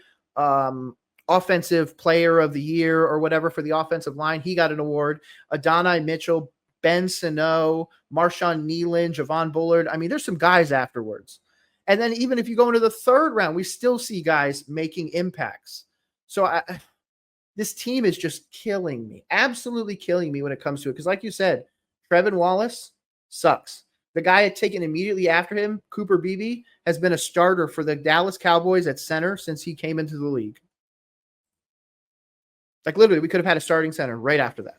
offensive player of the year or whatever for the offensive line. He got an award. Adonai Mitchell, Ben Sano, Marshawn Nealon, Javon Bullard. I mean, there's some guys afterwards. And then even if you go into the third round, we still see guys making impacts. So this team is just killing me, absolutely killing me when it comes to it. Because like you said, Trevin Wallace sucks. The guy had taken immediately after him, Cooper Beebe, has been a starter for the Dallas Cowboys at center since he came into the league. Like literally, we could have had a starting center right after that.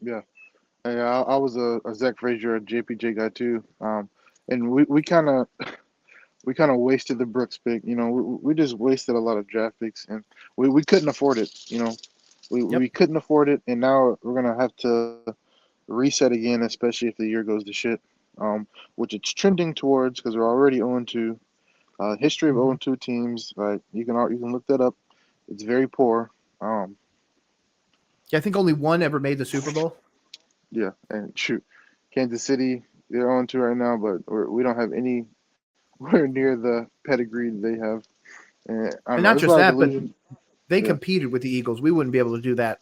Yeah. I was a Zach Frazier, a JPJ guy too. And we kind of wasted the Brooks pick. You know, we just wasted a lot of draft picks, and we couldn't afford it. You know, we couldn't afford it, and now we're gonna have to reset again, especially if the year goes to shit. Which it's trending towards because we're already 0-2. History of 0-2 teams, like you can look that up. It's very poor. Yeah, I think only one ever made the Super Bowl. Yeah, and shoot, Kansas City, they're 0-2 right now, but we don't have anywhere near the pedigree they have. And not just that, but they competed with the Eagles. We wouldn't be able to do that.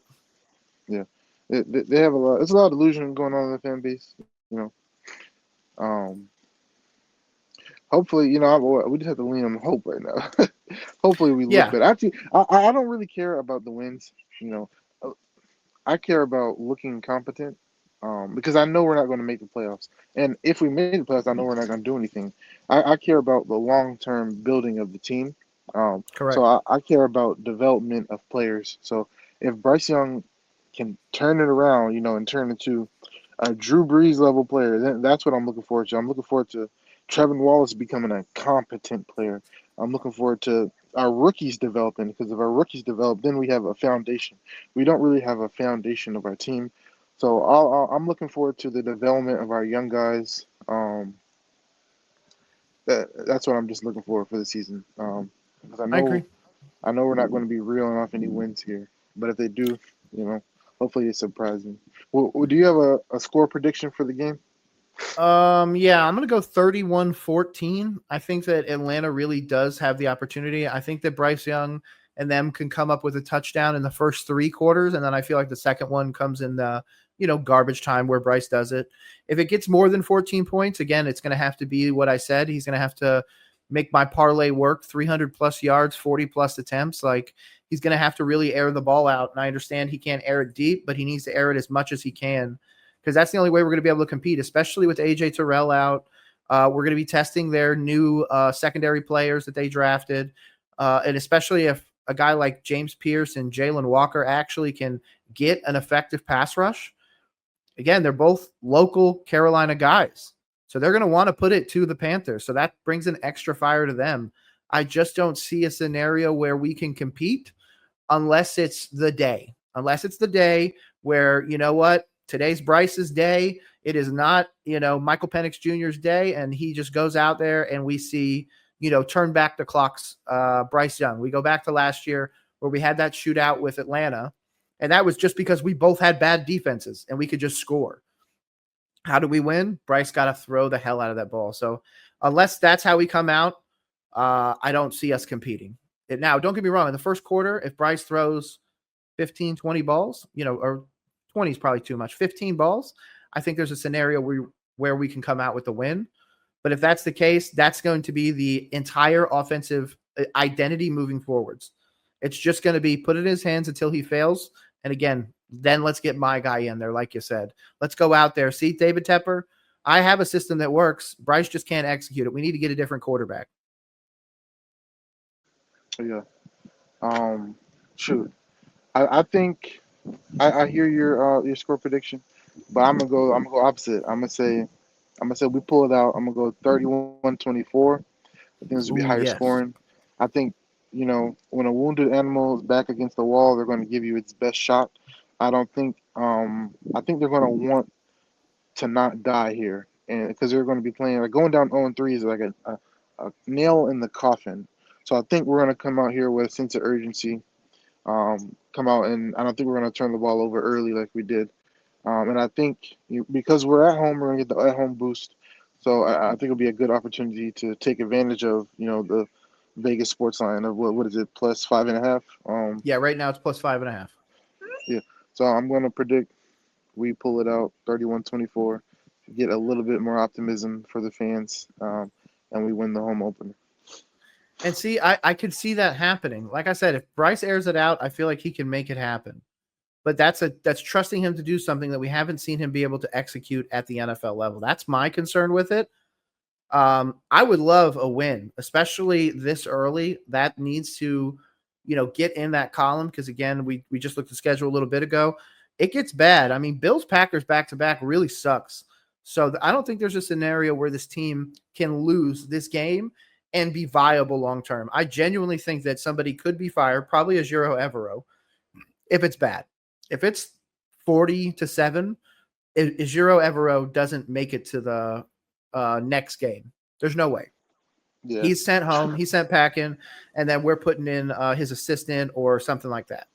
Yeah, they have a lot. There's a lot of delusion going on in the fan base. You know, hopefully, you know, we just have to lean on hope right now. Hopefully, we look better. Actually, I don't really care about the wins. You know, I care about looking competent. Because I know we're not going to make the playoffs. And if we make the playoffs, I know we're not going to do anything. I care about the long-term building of the team. Correct. So I care about development of players. So if Bryce Young can turn it around, you know, and turn into a Drew Brees level player, then that's what I'm looking forward to. I'm looking forward to Trevin Wallace becoming a competent player. I'm looking forward to our rookies developing, because if our rookies develop, then we have a foundation. We don't really have a foundation of our team. So I'm looking forward to the development of our young guys. That's what I'm just looking for the season. Because I agree. We're not going to be reeling off any wins here, but if they do, you know, hopefully it's surprising. Well, do you have a score prediction for the game? Yeah, I'm going to go 31-14. I think that Atlanta really does have the opportunity. I think that Bryce Young and them can come up with a touchdown in the first 3 quarters, and then I feel like the second one comes in the garbage time where Bryce does it. If it gets more than 14 points, again, it's going to have to be what I said. He's going to have to make my parlay work, 300 plus yards, 40 plus attempts. Like, he's going to have to really air the ball out. And I understand he can't air it deep, but he needs to air it as much as he can, because that's the only way we're going to be able to compete, especially with AJ Terrell out. We're going to be testing their new secondary players that they drafted. And especially if a guy like James Pierce and Jalen Walker actually can get an effective pass rush. Again, they're both local Carolina guys, so they're going to want to put it to the Panthers. So that brings an extra fire to them. I just don't see a scenario where we can compete unless it's the day. Unless it's the day where, you know what, today's Bryce's day. It is not, Michael Penix Jr.'s day, and he just goes out there and we see, turn back the clocks, Bryce Young. We go back to last year where we had that shootout with Atlanta. And that was just because we both had bad defenses and we could just score. How do we win? Bryce got to throw the hell out of that ball. So unless that's how we come out, I don't see us competing. Now, don't get me wrong. In the first quarter, if Bryce throws 15, 20 balls, or 20 is probably too much, 15 balls, I think there's a scenario where we can come out with the win. But if that's the case, that's going to be the entire offensive identity moving forwards. It's just going to be put it in his hands until he fails. And again, then let's get my guy in there, like you said. Let's go out there. See, David Tepper, I have a system that works. Bryce just can't execute it. We need to get a different quarterback. Yeah. Shoot. I think I hear your score prediction, but I'm gonna go opposite. I'm gonna say we pull it out. I'm gonna go 31-24. I think this will be higher scoring. I think when a wounded animal is back against the wall, they're going to give you its best shot. I don't think. I think they're going to want to not die here, and because they're going to be playing like going down 0-3 is like a nail in the coffin. So I think we're going to come out here with a sense of urgency. Come out, and I don't think we're going to turn the ball over early like we did. And I think because we're at home, we're going to get the at home boost. So I think it'll be a good opportunity to take advantage of the Vegas sports line of what is it, plus 5.5. Yeah, right now it's plus 5.5. Yeah. So I'm going to predict we pull it out 31-24, get a little bit more optimism for the fans, and we win the home opener. And see, I could see that happening. Like I said, if Bryce airs it out, I feel like he can make it happen. But that's trusting him to do something that we haven't seen him be able to execute at the NFL level. That's my concern with it. I would love a win, especially this early. That needs to, get in that column because, again, we just looked at the schedule a little bit ago. It gets bad. I mean, Bills-Packers back-to-back really sucks. So I don't think there's a scenario where this team can lose this game and be viable long-term. I genuinely think that somebody could be fired, probably Ejiro Evero, if it's bad. If it's 40-7, Ejiro Evero doesn't make it to the next game. There's no way. Yeah. He's sent home. He's sent packing, and then we're putting in his assistant or something like that.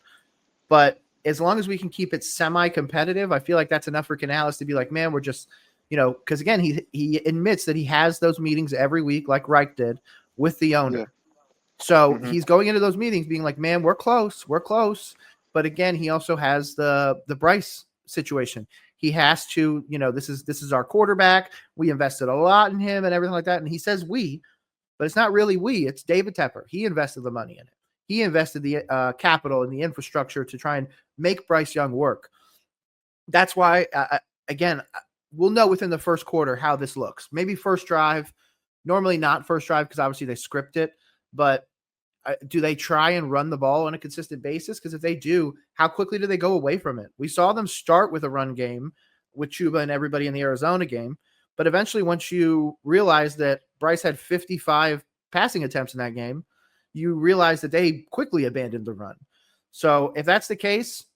But as long as we can keep it semi-competitive, I feel like that's enough for Canales to be like, man, we're just, because again, he admits that he has those meetings every week, like Reich did, with the owner. Yeah. So he's going into those meetings being like, man, we're close. But again, he also has the Bryce situation. He has to, this is our quarterback. We invested a lot in him and everything like that. And he says we, but it's not really we. It's David Tepper. He invested the money in it. He invested the capital and the infrastructure to try and make Bryce Young work. That's why, again, we'll know within the first quarter how this looks. Maybe first drive, normally not first drive because obviously they script it, but do they try and run the ball on a consistent basis? Because if they do, how quickly do they go away from it? We saw them start with a run game with Chuba and everybody in the Arizona game, but eventually once you realize that Bryce had 55 passing attempts in that game, you realize that they quickly abandoned the run. So if that's the case,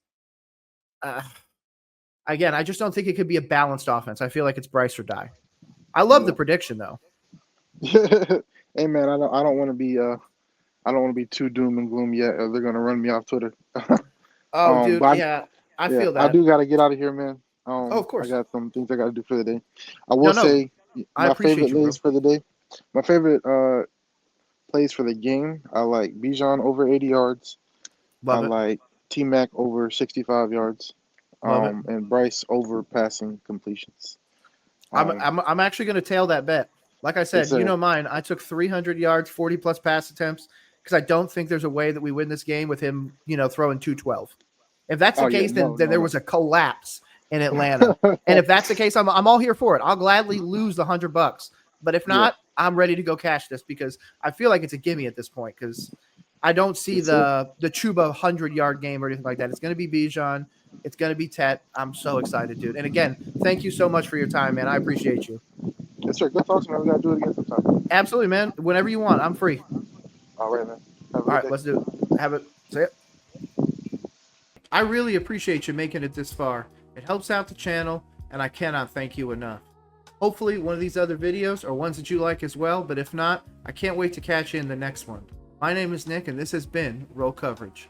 again, I just don't think it could be a balanced offense. I feel like it's Bryce or die. I love the prediction though. Hey man, I don't want to be I don't want to be too doom and gloom yet, or they're gonna run me off Twitter. Dude, I feel that. I do got to get out of here, man. Of course. I got some things I got to do for the day. I will say my favorite plays for the day. My favorite plays for the game. I like Bijan over 80 yards. I like T-Mac over 65 yards. And Bryce over passing completions. I'm actually going to tail that bet. Like I said, mine. I took 300 yards, 40 plus pass attempts because I don't think there's a way that we win this game with him, throwing 212. If that's the case, then there was a collapse in Atlanta. And if that's the case, I'm all here for it. I'll gladly lose the $100. But if not, I'm ready to go cash this because I feel like it's a gimme at this point because I don't see the Chuba 100-yard game or anything like that. It's going to be Bijan. It's going to be Tet. I'm so excited, dude. And again, thank you so much for your time, man. I appreciate you. Yes, sir. Good talking, man. We got to do it again sometime. Absolutely, man. Whenever you want. I'm free. All right, man. All right, let's do it. Have it. Say it. I really appreciate you making it this far. It helps out the channel, and I cannot thank you enough. Hopefully, one of these other videos are ones that you like as well, but if not, I can't wait to catch you in the next one. My name is Nick, and this has been Roll Coverage.